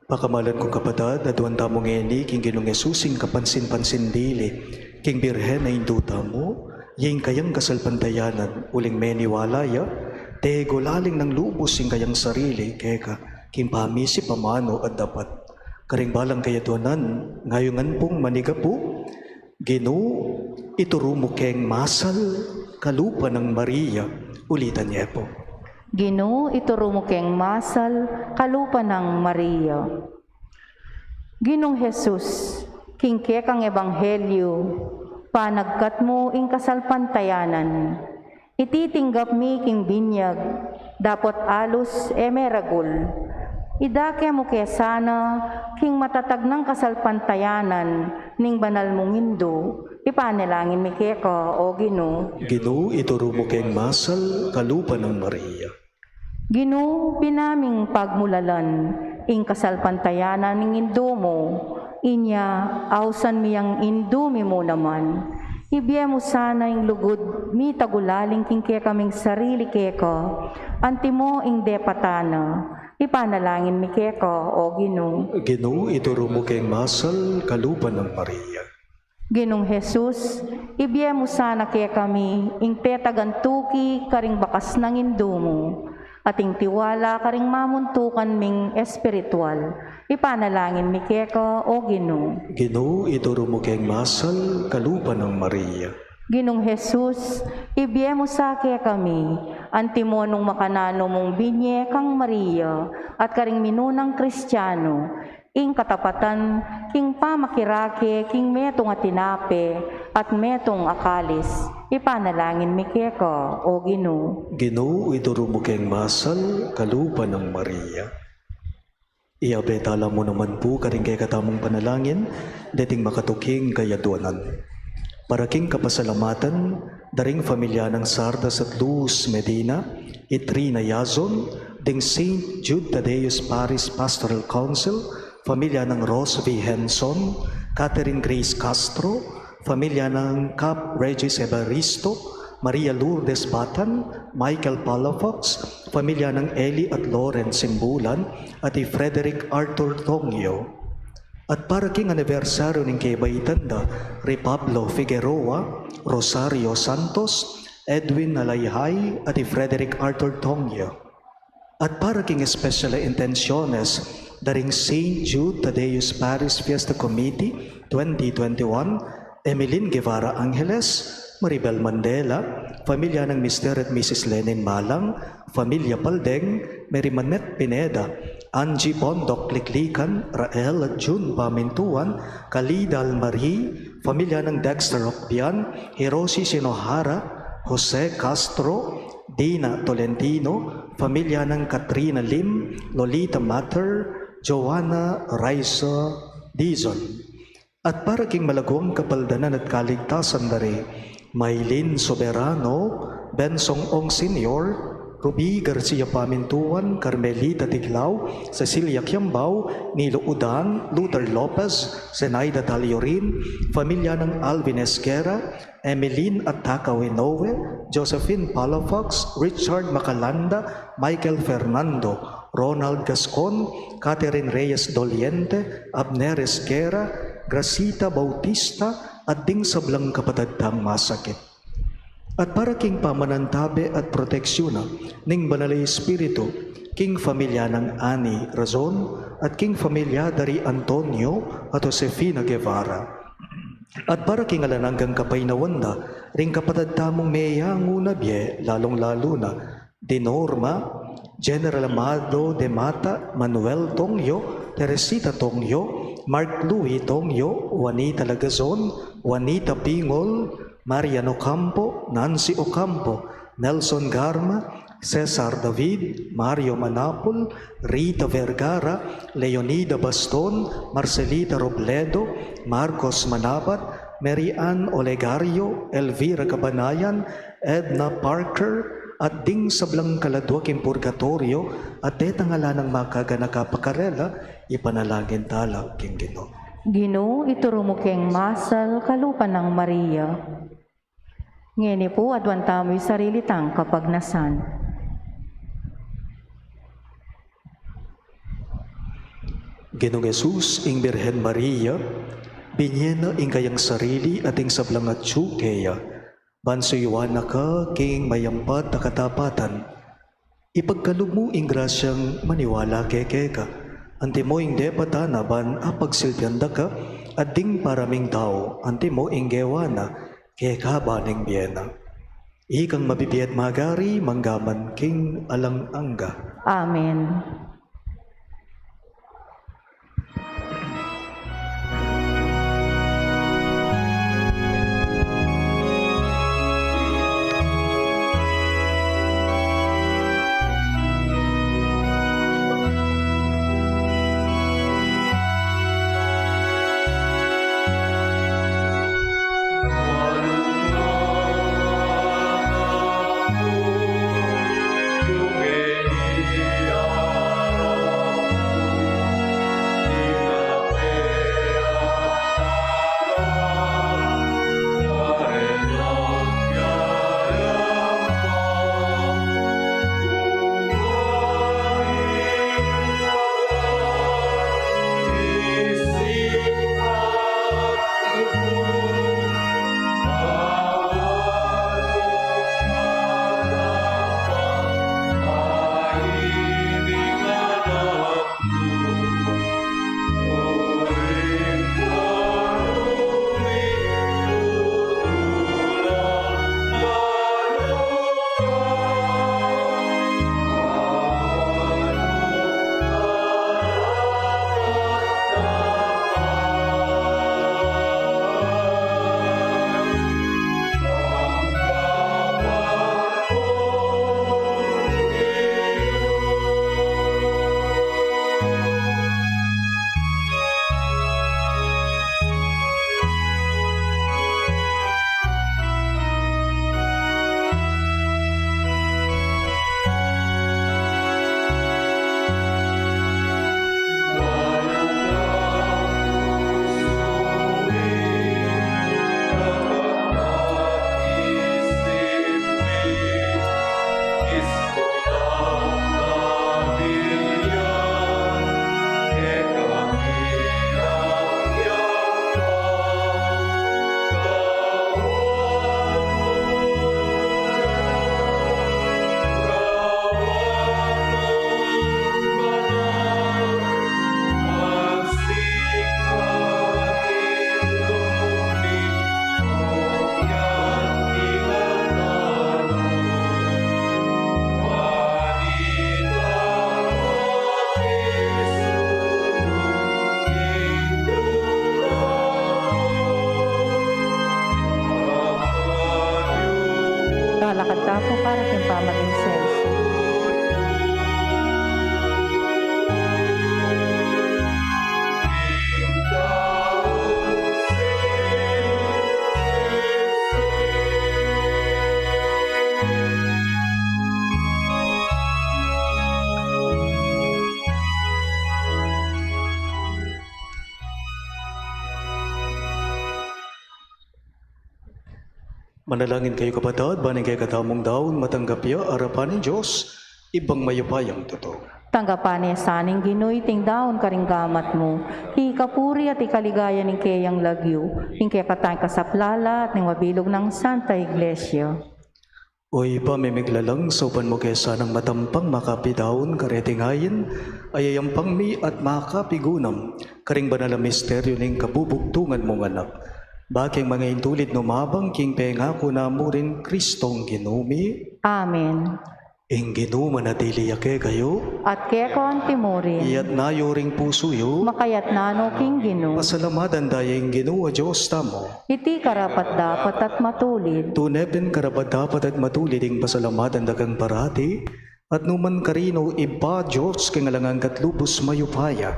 Pakamalan kong kapatad, na duwan tamong ngeni, king ginong Yesusing kapansin-pansin dili, king birhen na induta mo, ying kayang kasalpantayanan, uling meni walaya, te gulaling ng lubos sing kayang sarili, keka, king pamisi pamano at dapat, karing balang kayatuanan, ngayongan pong maniga po, Gino, ituro mo keng masal, kalupa ng Maria, ulitan niya po. Ginoo, ituro mo keng masal, kalupa ng Maria. Ginong Jesus, kingke kang ebanghelyo, panagkat mo ing kasalpantayanan. Ititinggap mi king binyag, dapot alus emeragul. Idake mo kesana, king matatag ng kasalpantayanan, ning banal mong Indo, ipanalangin mi keka, o Ginoo. Ginoo, ituro mo keng masal, kalupa ng Maria. Ginoo, pinaming pagmulalan, ing kasalpantayanan ning Indo mo, inya, awsan miyang Indumi mo naman. Ibiya mo sana ing lugod, mi tagulaling king kaya kaming sarili keka, anti mo ing depatana, ipanalangin mi keka, o Ginoo. Ginoo, ituro mo keng masal, kalupa ng Maria. Ginong Jesus, ibiya mo sana kaya kami, ing petagantuki karing bakas ng Indo mo, ating tiwala karing mamuntukan ming espiritual, ipanalangin mi keka, o Ginoo. Ginoo, ituro mo keng masal, kalupa ng Maria. Ginong Jesus, ibiya mo sa kaya kami, anti mo nung makanano mong binye kang Maria, at karing minunang Kristiyano, ing katapatan, king pamakirake, king metong atinape, at metong akalis, ipanalangin mi keka, o Ginoo. Ginoo, ituro mo keng masal, kalupa ng Maria. Iabetala mo naman po karing kay katamong panalangin, dating makatuking kayaduanan. Para king kapasalamatan, daring familya ng Sardas at Luz Medina, Itrina Yazon, ding St. Jude Tadeus Paris Pastoral Council, familya ng Rose V. Henson, Catherine Grace Castro, familya ng Cap Regis Evaristo, Maria Lourdes Batan, Michael Palafox, familya ng Eli at Lawrence Simbulan, at Frederick Arthur Tongyo. At para king anibersaryo ng Kaybaytanda, Repablo Figueroa, Rosario Santos, Edwin Nalayhay, at Frederick Arthur Tongyo. At para king special intenciones, daring St. Jude Tadeus Paris Fiesta Committee 2021, Emeline Guevara Angeles, Maribel Mandela, pamilya ng Mr. at Mrs. Lenin Malang, Familia Paldeng, Mary Manette Pineda, Angie Bondok Liklikan, Rael at June Pamintuan, Kalidal Marie, pamilya ng Dexter Ocbian, Hiroshi Shinohara, Jose Castro, Dina Tolentino, pamilya ng Katrina Lim, Lolita Matter, Joanna Raisa Dizon. At para king malagwang kapaldanan at kaligtasan dare, Maylin Soberano, Bensong Ong Sr., Ruby Garcia Pamintuan, Carmelita Tiglao, Cecilia Kiambao, Nilo Udan, Luther Lopez, Zenaida Taliorin, pamilya ng Alvin Esguera, Emeline Ataka Winowe, Josephine Palafox, Richard Macalanda, Michael Fernando, Ronald Gascon, Catherine Reyes Doliente, Abner Esguera, Gracita Bautista, at ding sablang kapatagtang masakit. At para king pamanantabe at proteksyon ning banalay espiritu, king familia ng Ani Razon at king familia dari Antonio at Josefina Guevara. At para king alananggang kapainawanda, ring kapatagtamong meyango na biye, lalong-lalo na, de Norma, General Amado de Mata, Manuel Tongyo, Teresita Tongyo, Mark Louis Tongyo, Juanita Lagazon, Juanita Pingol, Mariano Ocampo, Nancy Ocampo, Nelson Garma, Cesar David, Mario Manapol, Rita Vergara, Leonida Baston, Marcelita Robledo, Marcos Manabat, Mary Ann Olegario, Elvira Cabanayan, Edna Parker, at ding sablang kaladwa king purgatorio, at tetangala ng makaganakapakarela, ipanalangin tala king Ginoo. Ginoo, ituro mo keng masal kalupan ng Maria. Ngeni po adwan tamo'y sarili tang kapagnasan. Ginoong Jesus, ing Birhen Maria, binyena ing kayang sarili at ing sablang at tsukeya, bansuyuan na ka king mayampat na katapatan, ipagkalog mo ing grasyang maniwala keke ka, anti mo ing depatana ban apagsilbyanda ka, at ding paraming tao, anti mo ing gewana, keka baning biyena. Ikang mabibiyat magari, manggaman king alang angga. Amen. Manalangin kayo kapatid, baning kayo katamong daon, matanggap ya, arapan ng Diyos, ibang mayupayang totoo. Tanggapan sa aning Ginoy, ting daon karing gamat mo. Ikapuri at ikaligaya ng kayang lagyo. Ting kaya katay kasaplala at ng wabilog ng Santa Iglesia. Oy pamimiglalang sopan mo kesa ng matampang makapidaon karetingayin, ayayang pangmi at makapigunam, karing banal na misteryo ng kabubugtungan mong anak. Baking mga intulid no mabang king pengako na mo rin Kristong ginumi, Amen. ing ginuma na diliyake kayo, At kaya ko ang timurin, iyat nayo ring puso yo, makayat nano king Gino. pasalamatan dayang ginuwa Diyos tamo. Iti karapat dapat at matulid. Tuneben karapat dapat at matulid ing pasalamatan dagang parati, at numan karino iba Diyos kingalangang katlubos mayupaya,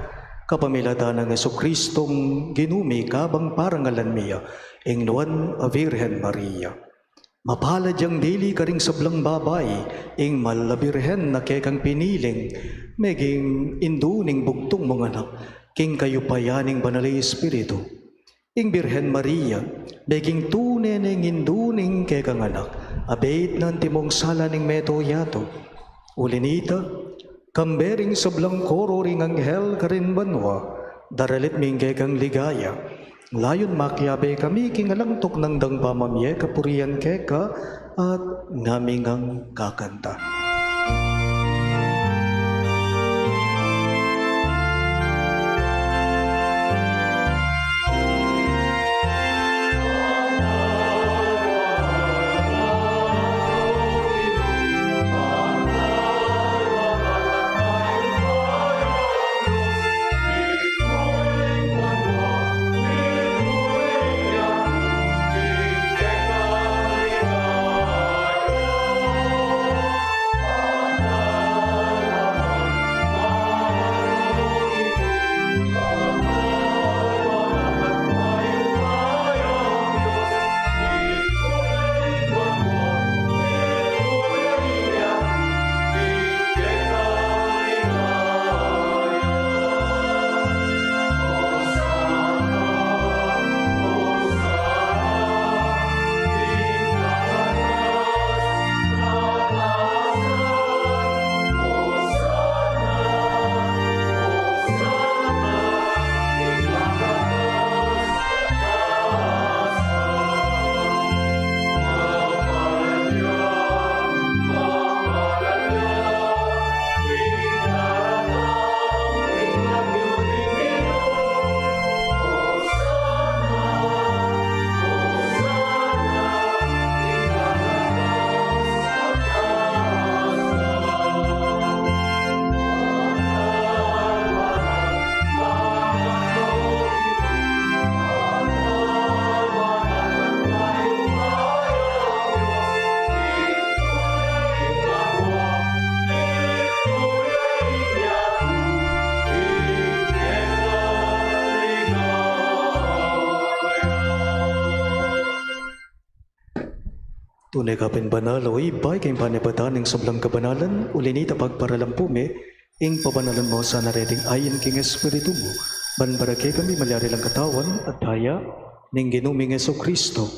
kapamilatan ng Jesucristong ginumi kabang parangalan miya, ing nuan a Virgen Maria. Mapalad yang dili karing sablang babay, ing malabirhen na kekang piniling, meging induning bugtong mga anak, king kayo payaning banalay Espiritu. Ing Birhen Maria, meging tuneneng induning kekang anak, abait nan timong sala ning meto yato. Ulinita, kambering sablang koro ring anghel karin banwa, daralit ming kekang ligaya, layon makyabe kami kingalangtok ng dang pamamye kapurian keka at ngamingang kakanta. Tunay kapin banal o ibay kayong panipatan ng sablang kabanalan, ulinita pagparalampume, ing pabanalan mo sa nareting ayin king Espiritu mo, banbarake kami malyari lang katawan at daya, ning ginuming Jesucristo.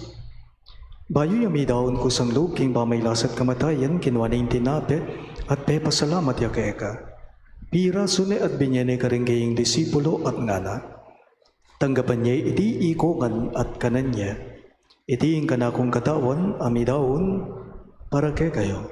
Bayo yami daon ko sang loob king pamaylasat kamatayan, kinuha na tinape, at pepasalamat ya keka. Pira sune at binyane ka rin kayong disipulo at ngana. Tanggapan niya iti ikongan at kanan niya. Iti yung kanakong katawan, amidaon, para kay kayo.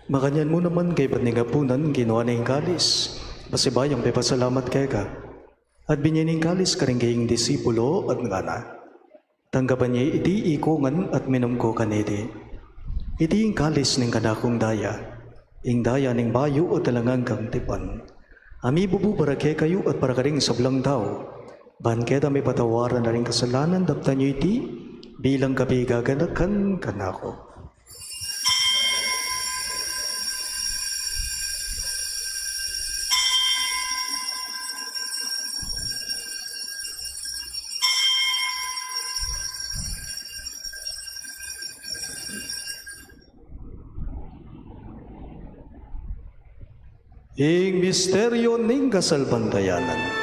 Makanyan mo naman kay Batningapunan, ginawa na yung kalis. Pasibayang pepasalamat kay ka. At binyaning kalis ka rin kayong disipulo at ngana. Tanggapan niya iti ikongan at minumko kanidi. Iti yung kalis ng kanakong daya. Ing daya ng bayo o talangang kang tipan. Ami bububara kay kayo at para ka rin sablang tao. Banketa may patawaran na rin kasalanan dapta niyo iti bilang kapi gaganakan kanako. Ing misteryo ning kasalbantayanan.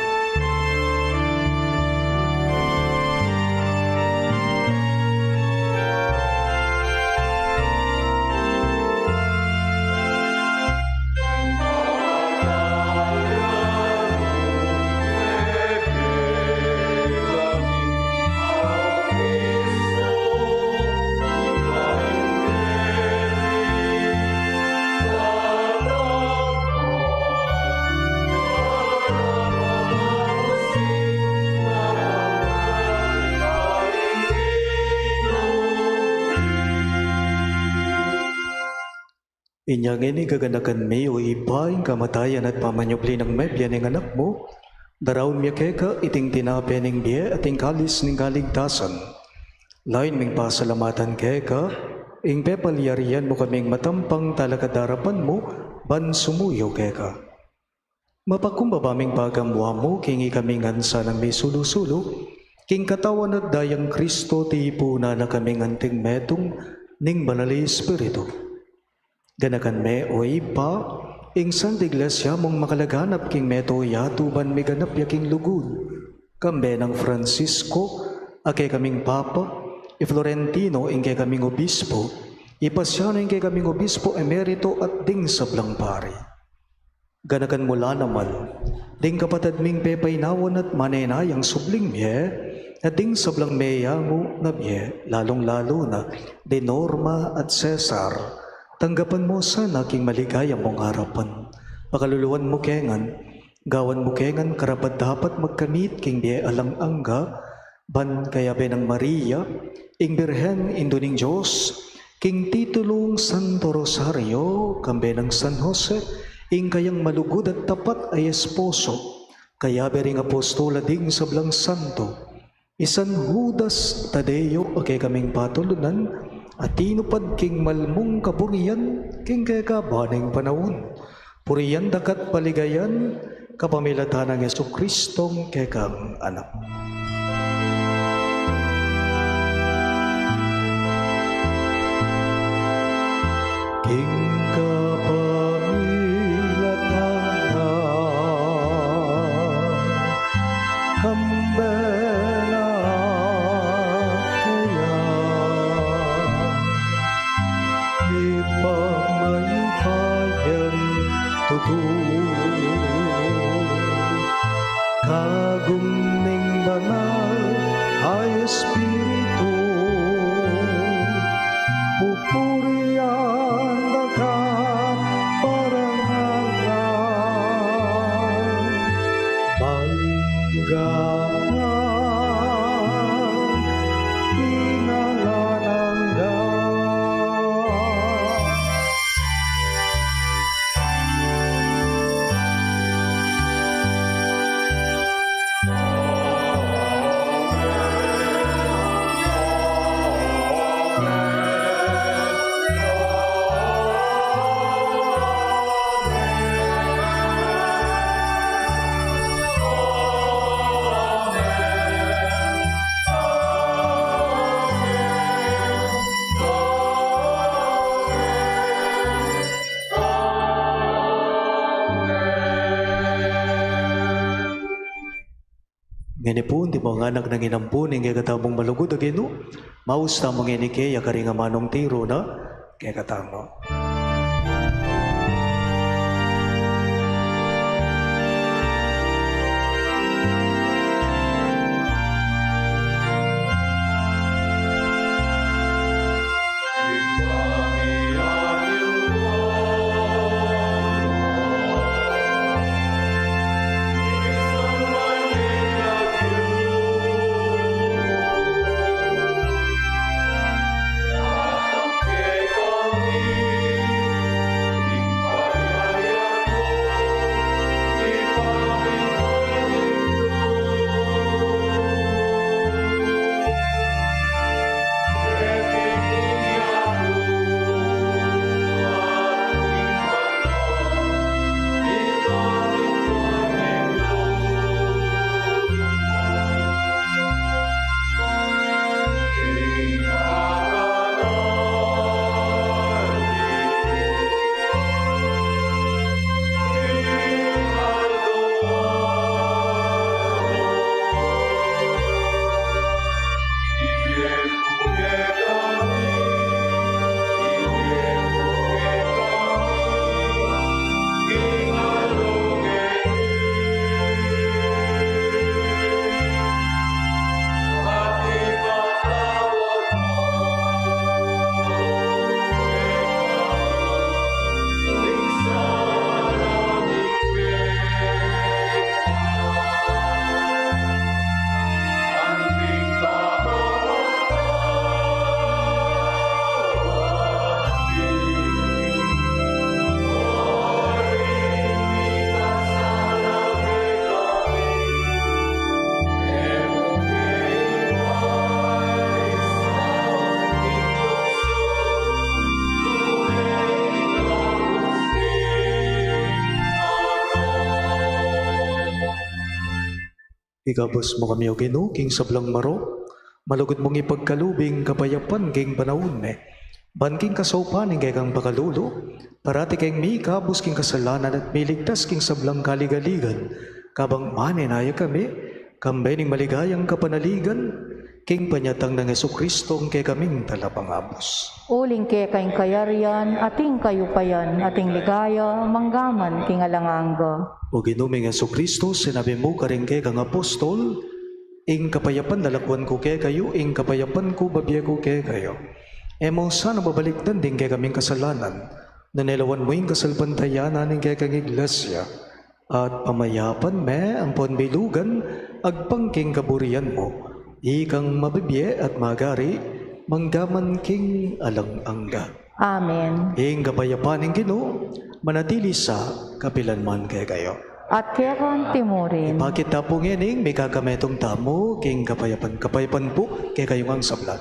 Inyang ini gaganakan mi o iba yung kamatayan at pamanyugli ng mebya ng anak mo, daraon miya keka iting tinape ng biye at ing kalis ng kaligtasan. Lain ming pasalamatan keka, ing pepalyarian mo kaming matampang talakadarapan mo, ban sumuyo keka. Mapakumbabaming bagamwa mo, kingi kaming ansa ng may sulusulo, king katawan at dayang Kristo ti ipuna na kaming anting metong ning banali Espiritu. Ganakan me o ipa, ing Santa Iglesia mong makalaganap king meto yatuban may ganap yaking lugod. Kambe ng Francisco, ake kaming Papa, Florentino ing kay kaming Obispo, Ipasiano ing kay kaming Obispo Emerito at ding sablang pari. Ganakan mula naman, ding kapatid ming pepaynawan at manenayang subling miye, at ding sablang meyango na miye, lalong-lalo na de Norma at Cesar. Tanggapan mo sana king maligaya mong harapan. Pakaluluan mo kengan, gawan mo kengan karapat dapat magkamit king di alang angga, ban kaya benang Maria, ing Birhen induning Diyos, king titulong Santo Rosario, kambe ng San Jose, ing kayang malugod at tapat ay esposo, kaya bering apostola ding sablang santo, isan Judas Tadeo, okay kaming patulunan, at tinupad king malmong kaburian, king kagabaning panahon. Puriyan dakat paligayan, kapamilatan ng Yesu Kristong kekang anak. King kapamilatan, kambela kaya, ipagmayupayan tutup, kagum ning banal ay Espiritu, pupurian dagat parangalan, manggangan inalanangga. Ngani po, di mga anak ng inampun, nga katamong malugod agino, maus tamang inike, yakari nga manong tiro na, kaya katamo. Kami Igabos mo kami o Ginoo king sablang maro, malugod mong ipagkalubing kapayapan king panahon me. Banking kasaupaning kay kang pakalulo, parati kayong mi kabos king kasalanan at miligtas king sablang kaligaligan, kabang maninaya kami, kambay ning maligayang kapanaligan, king panyatang ng Jesucristo kay kaming talapangabos. Uling ke kayong kayarian, ating kayupayan, ating ligaya, manggaman king alanganga. O Ginoong Jesucristo, sinabi mo karing kay kang apostol, ing kapayapan dalakwan ko kay kayo, ing kapayapan ko babye ko kay kayo. Emo sana babaliktan din kay kaming kasalanan, nanilawan mo yung kasalpantayanan ng kay kang iglesia, at pamayapan me ang ponbilugan, agpangking kaburian mo, ikang mabibye at magari, manggaman king alang-angga. Amen. Ing kapayapan ng Ginoo, manatili sa kapilanman kay kayo. At keron timurin. Ipakita po ngayon, may kakametong tamo, king kapayapan po, kay kayong ang sablan.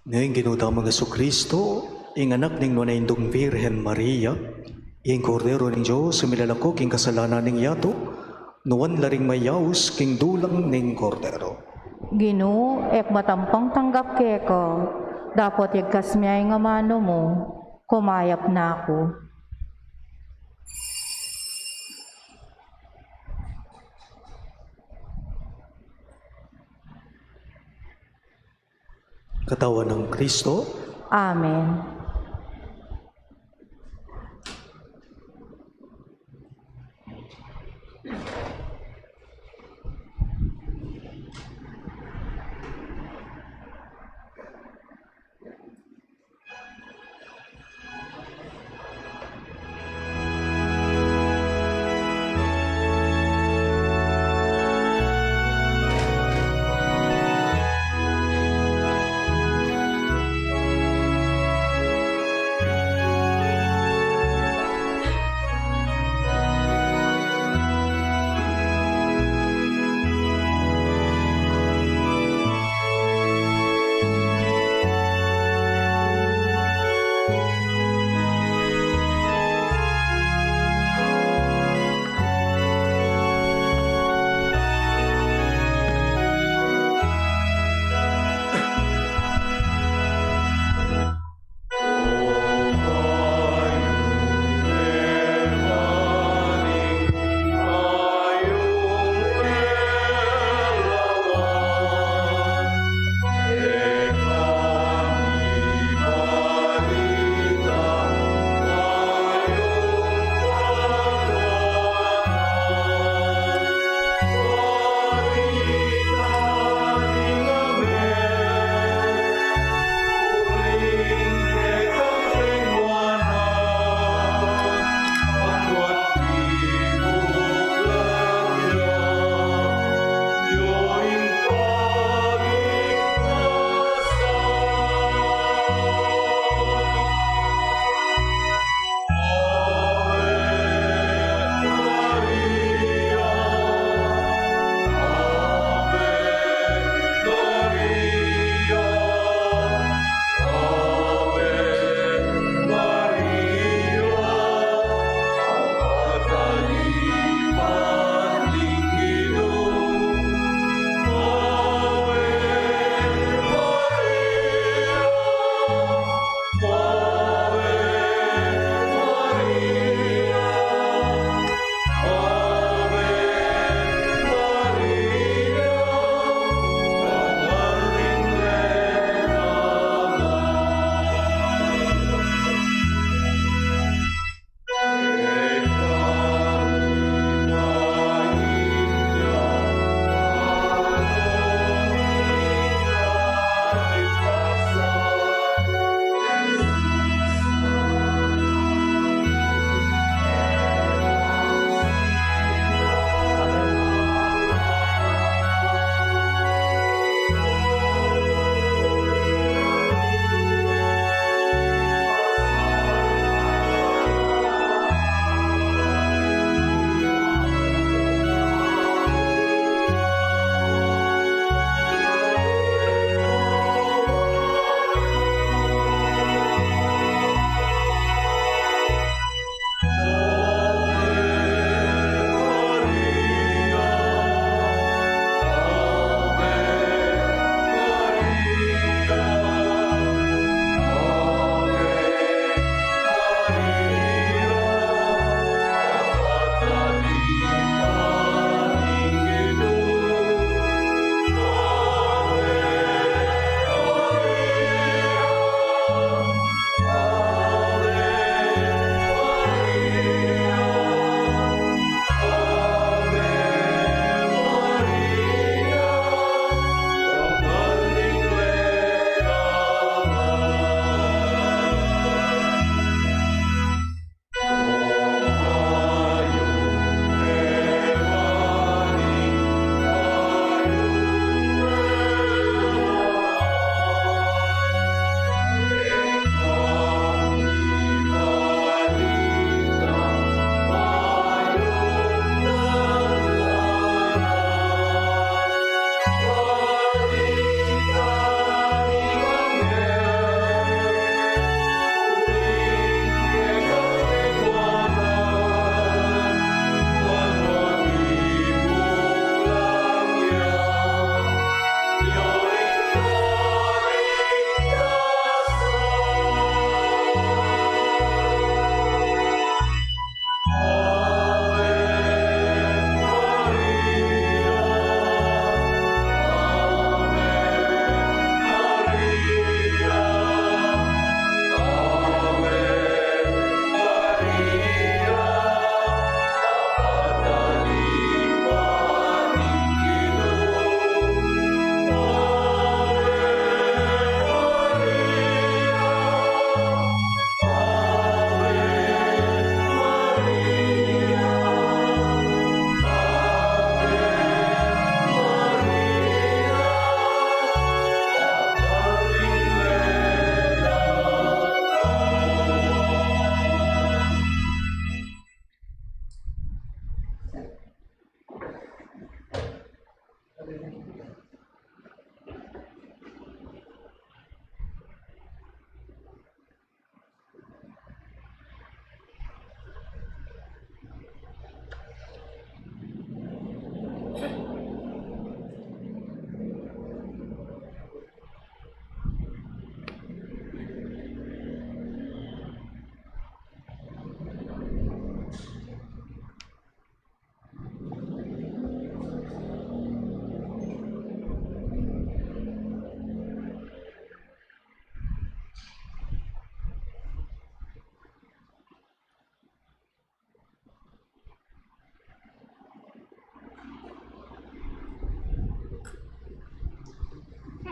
Ngayon ginutang mga Jesucristo, ing anak ning nunaindong Virhen Maria, ing kordero ng Diyos, sumilalako king kasalanan ning yato, nuwan laring mayaus king dulang ning kordero. Ginoo, ek matampang tanggap ke ko, dapat yagkas miyay nga mano mo, kumayap na ako. Katawan ng Kristo, Amen.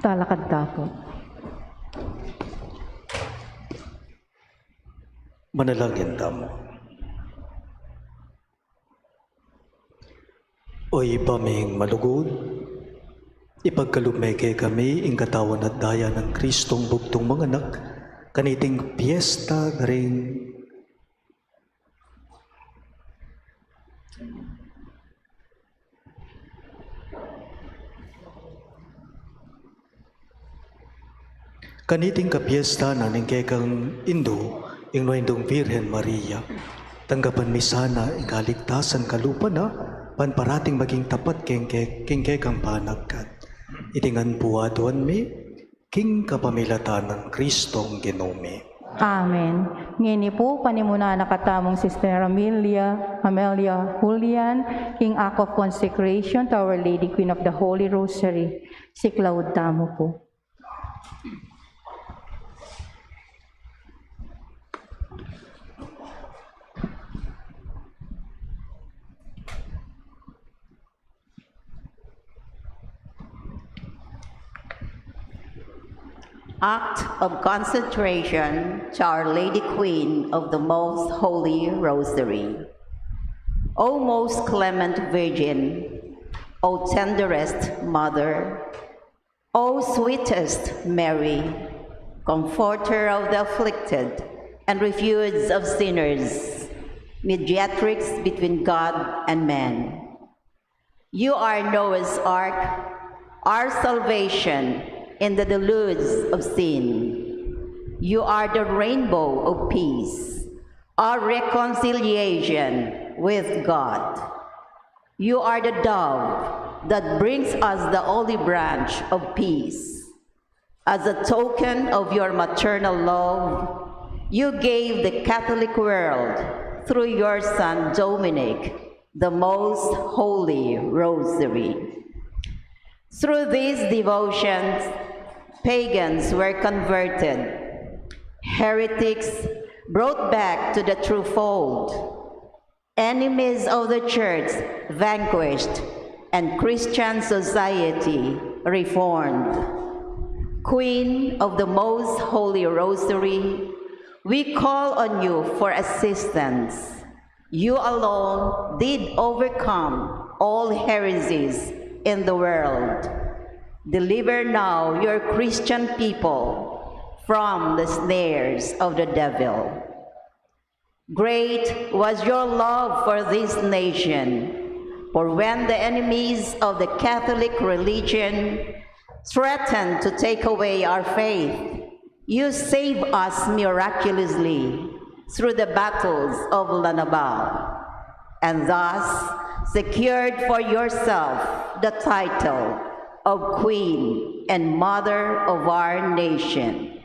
Talakad tapo. Manalangin tamo. Oy paming malugod, ipagkalumeke kami ing katawan at daya ng Kristong bugtong mga anak, kaniting piyesta nga rin kaniting kapiesta na ning kekang Indo, ing noindong Virhen Maria, tanggapan mi sana ing kaligtasan kalupa na, panparating maging tapat king kekang panagkat. Itingan buhaduan mi, king kapamilatan ng Kristong Ginome. Amen. Ngini po, panimuna nakatamong Sister Amelia Julian, King Act of Consecration to Our Lady Queen of the Holy Rosary. Siklaud tamo po. Act of consecration to Our Lady Queen of the Most Holy Rosary. O most clement Virgin, O tenderest Mother, O sweetest Mary, Comforter of the afflicted and refuge of sinners, mediatrix between God and man. You are Noah's Ark, our salvation in the deluge of sin. You are the rainbow of peace, our reconciliation with God. You are the dove that brings us the olive branch of peace. As a token of your maternal love, you gave the Catholic world, through your Son Dominic, the Most Holy Rosary. Through these devotions, pagans were converted, heretics brought back to the true fold, enemies of the Church vanquished, and Christian society reformed. Queen of the Most Holy Rosary, we call on you for assistance. You alone did overcome all heresies in the world. Deliver now your Christian people from the snares of the devil. Great was your love for this nation, for when the enemies of the Catholic religion threatened to take away our faith, you saved us miraculously through the battles of Lanabal, and thus secured for yourself the title of Queen and Mother of our nation.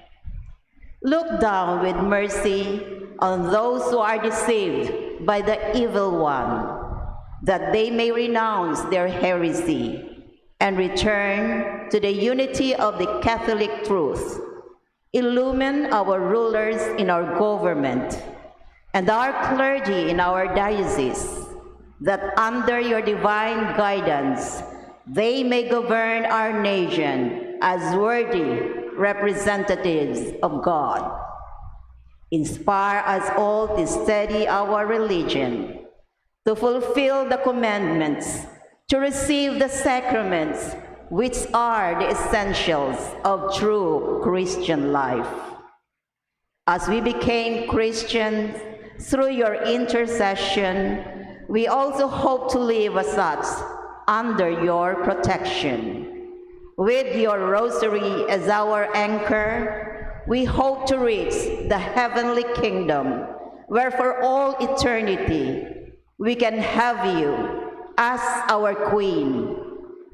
Look down with mercy on those who are deceived by the evil one, that they may renounce their heresy and return to the unity of the Catholic truth. Illumine our rulers in our government and our clergy in our diocese, that under your divine guidance, they may govern our nation as worthy representatives of God. Inspire us all to study our religion, to fulfill the commandments, to receive the sacraments, which are the essentials of true Christian life. As we became Christians through your intercession, we also hope to live as such under your protection. With your rosary as our anchor, we hope to reach the heavenly kingdom, where for all eternity we can have you as our Queen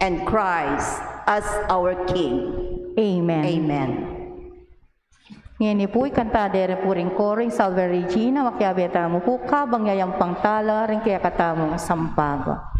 and Christ as our King. Amen. Amen. Ngini po ikantadere po rin ko rin Salve Regina, makiabeta mo po kabang yayang pangtala rin kaya katamong sampaga.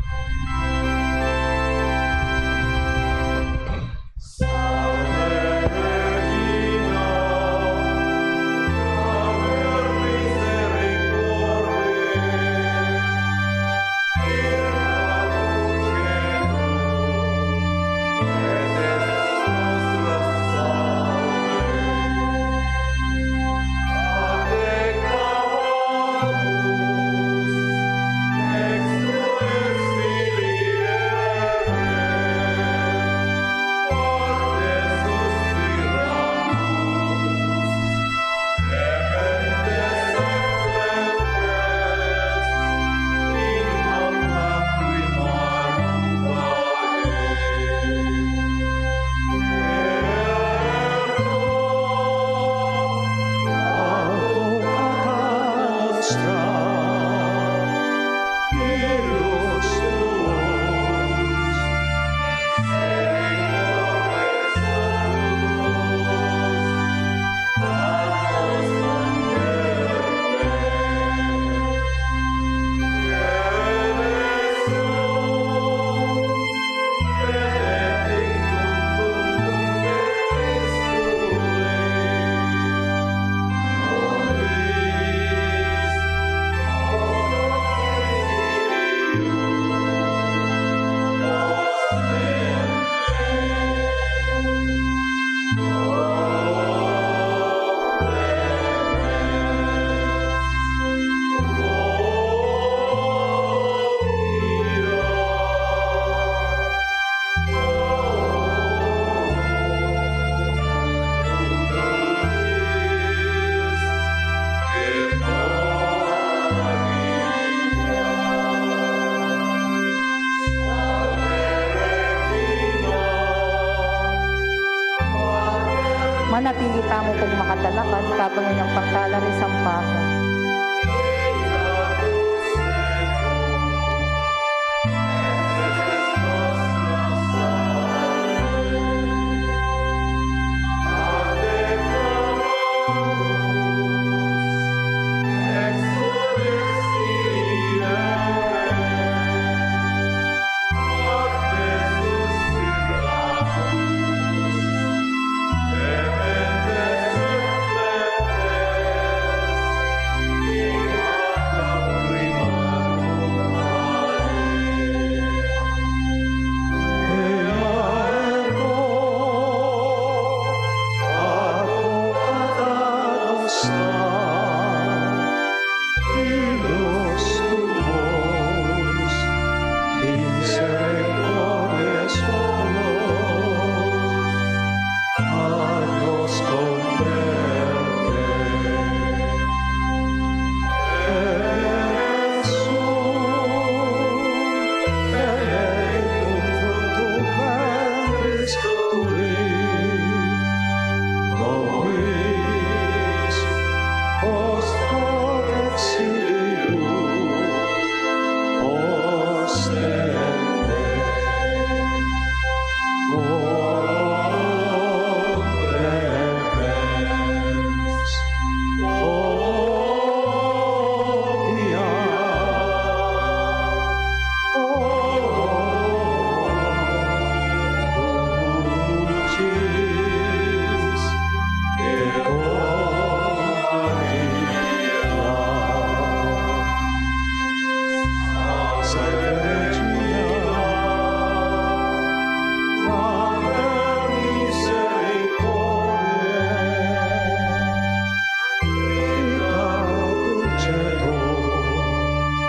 kamo pong makatalakad kapag inyong pagkalari sampaka.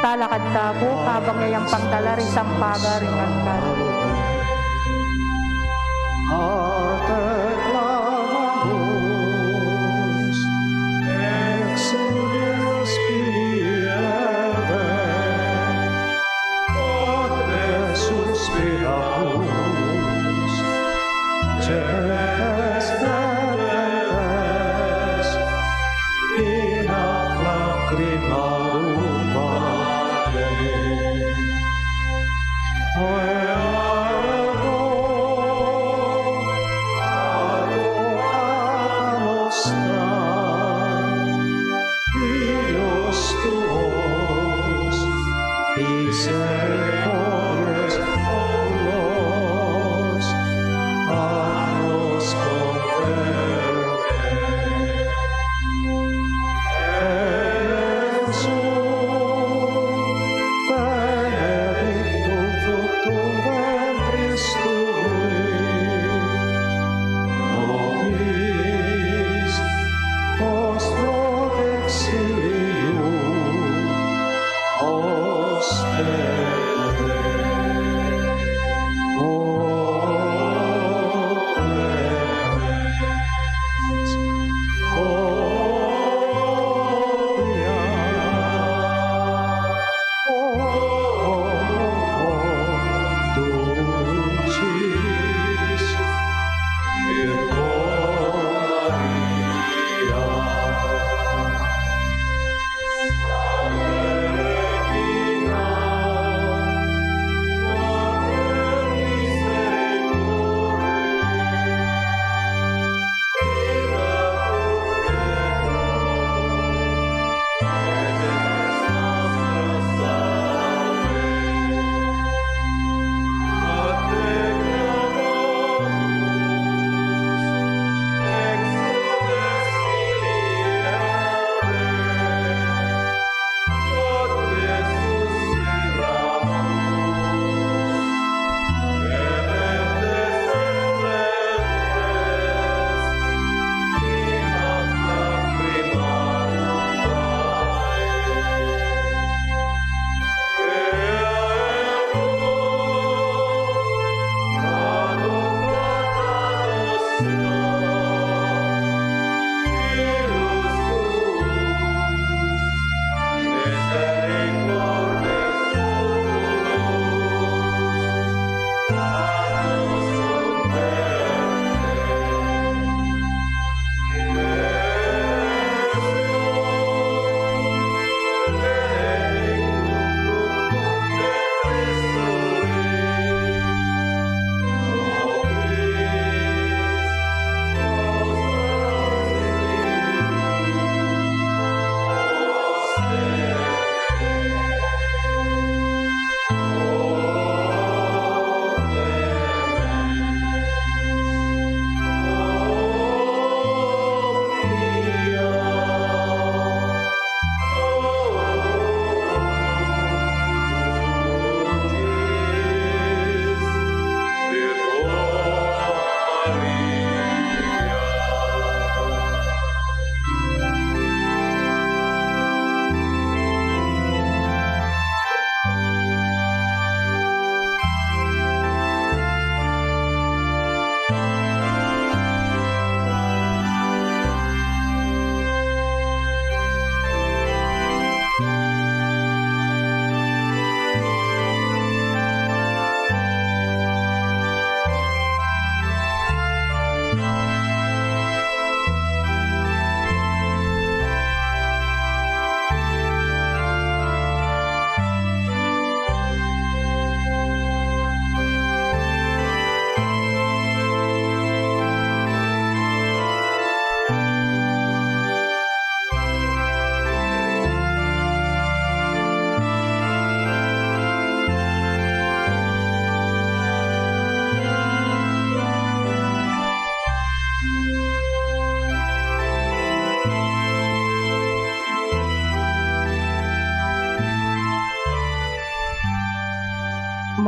Talakad ka po, habang ngayang pagkalari sampaka ringan ka. At aclamamos, exules pieve, ode suspiramus, ces tempes, in ac lacrimarum vale. Misericordias oculos, agnos converte. Benedictum fructum ventris tui, nobis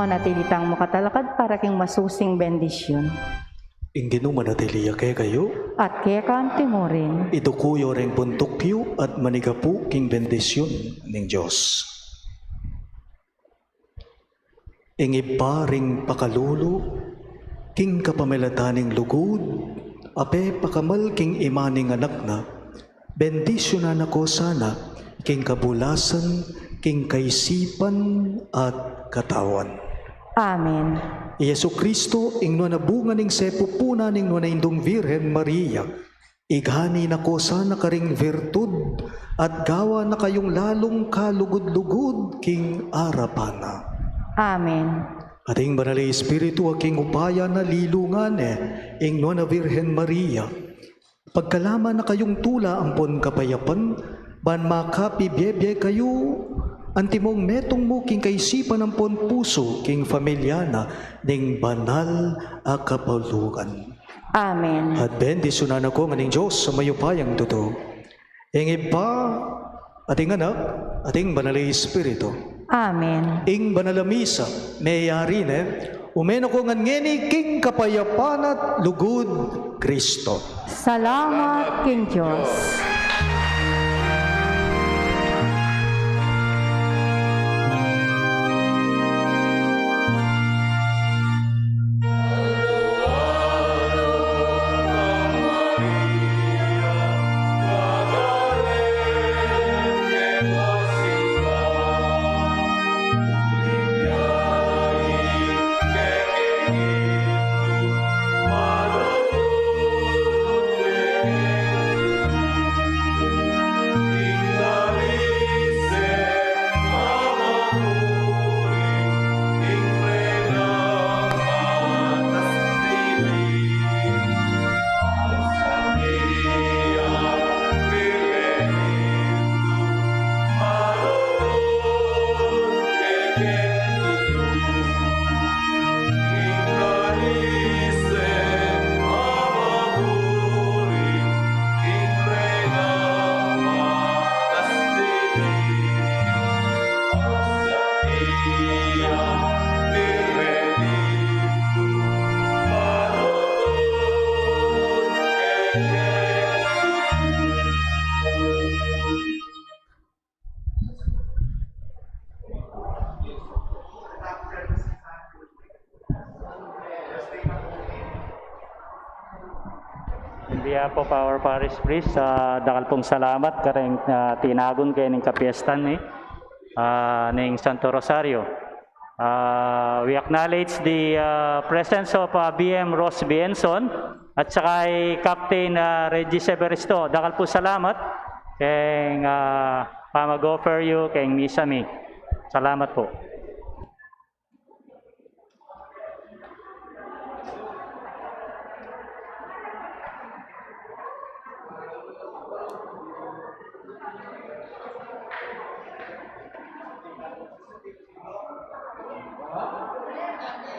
manatilitang makatalakad para king masusing bendisyon. Inginu manatiliya kay kayo, At kaya kanti mo rin, idukuyo ring puntukyo at manigapu king bendisyon ning Diyos. Ingiba ring pakalulo, king kapamilataning lugod, ape pakamal king imaning anak na, bendisyonan ako sana, king kabulasan, king kaisipan at katawan. Amen. Yesu Kristo, ingno na bunga ning sepupuna ning no na indong Virhen Maria, ighani na ko sana karing virtud, at gawa na kayong lalong kalugod-lugod king arapana. Amen. Ating banali Espiritu aking upaya na lilungan ingno na Virhen Maria, pagkalaman na kayong tula ampon kapayapan, ban makapibiyebye kayo, antimong metong mo king kaisipan ampon puso king familyana ning banal a kapaulogan. Amen. At bendisyonan ako nganing Diyos sa mayupayang tuto. Ingib pa ating anak, ating banali Espiritu. Amen. Ing banalamisa, mayayari umeno ko ngan ngeni king kapayapan at lugod Kristo. Salamat king Diyos. In behalf of our parish priest, dakal pong salamat kareng tinagon kay ning kapiestan ning Santo Rosario. We acknowledge the presence of BM Ross Bienson at saka Captain Regis Evaristo. Dakal po salamat kay pamag-offer you kay Misami. Salamat po.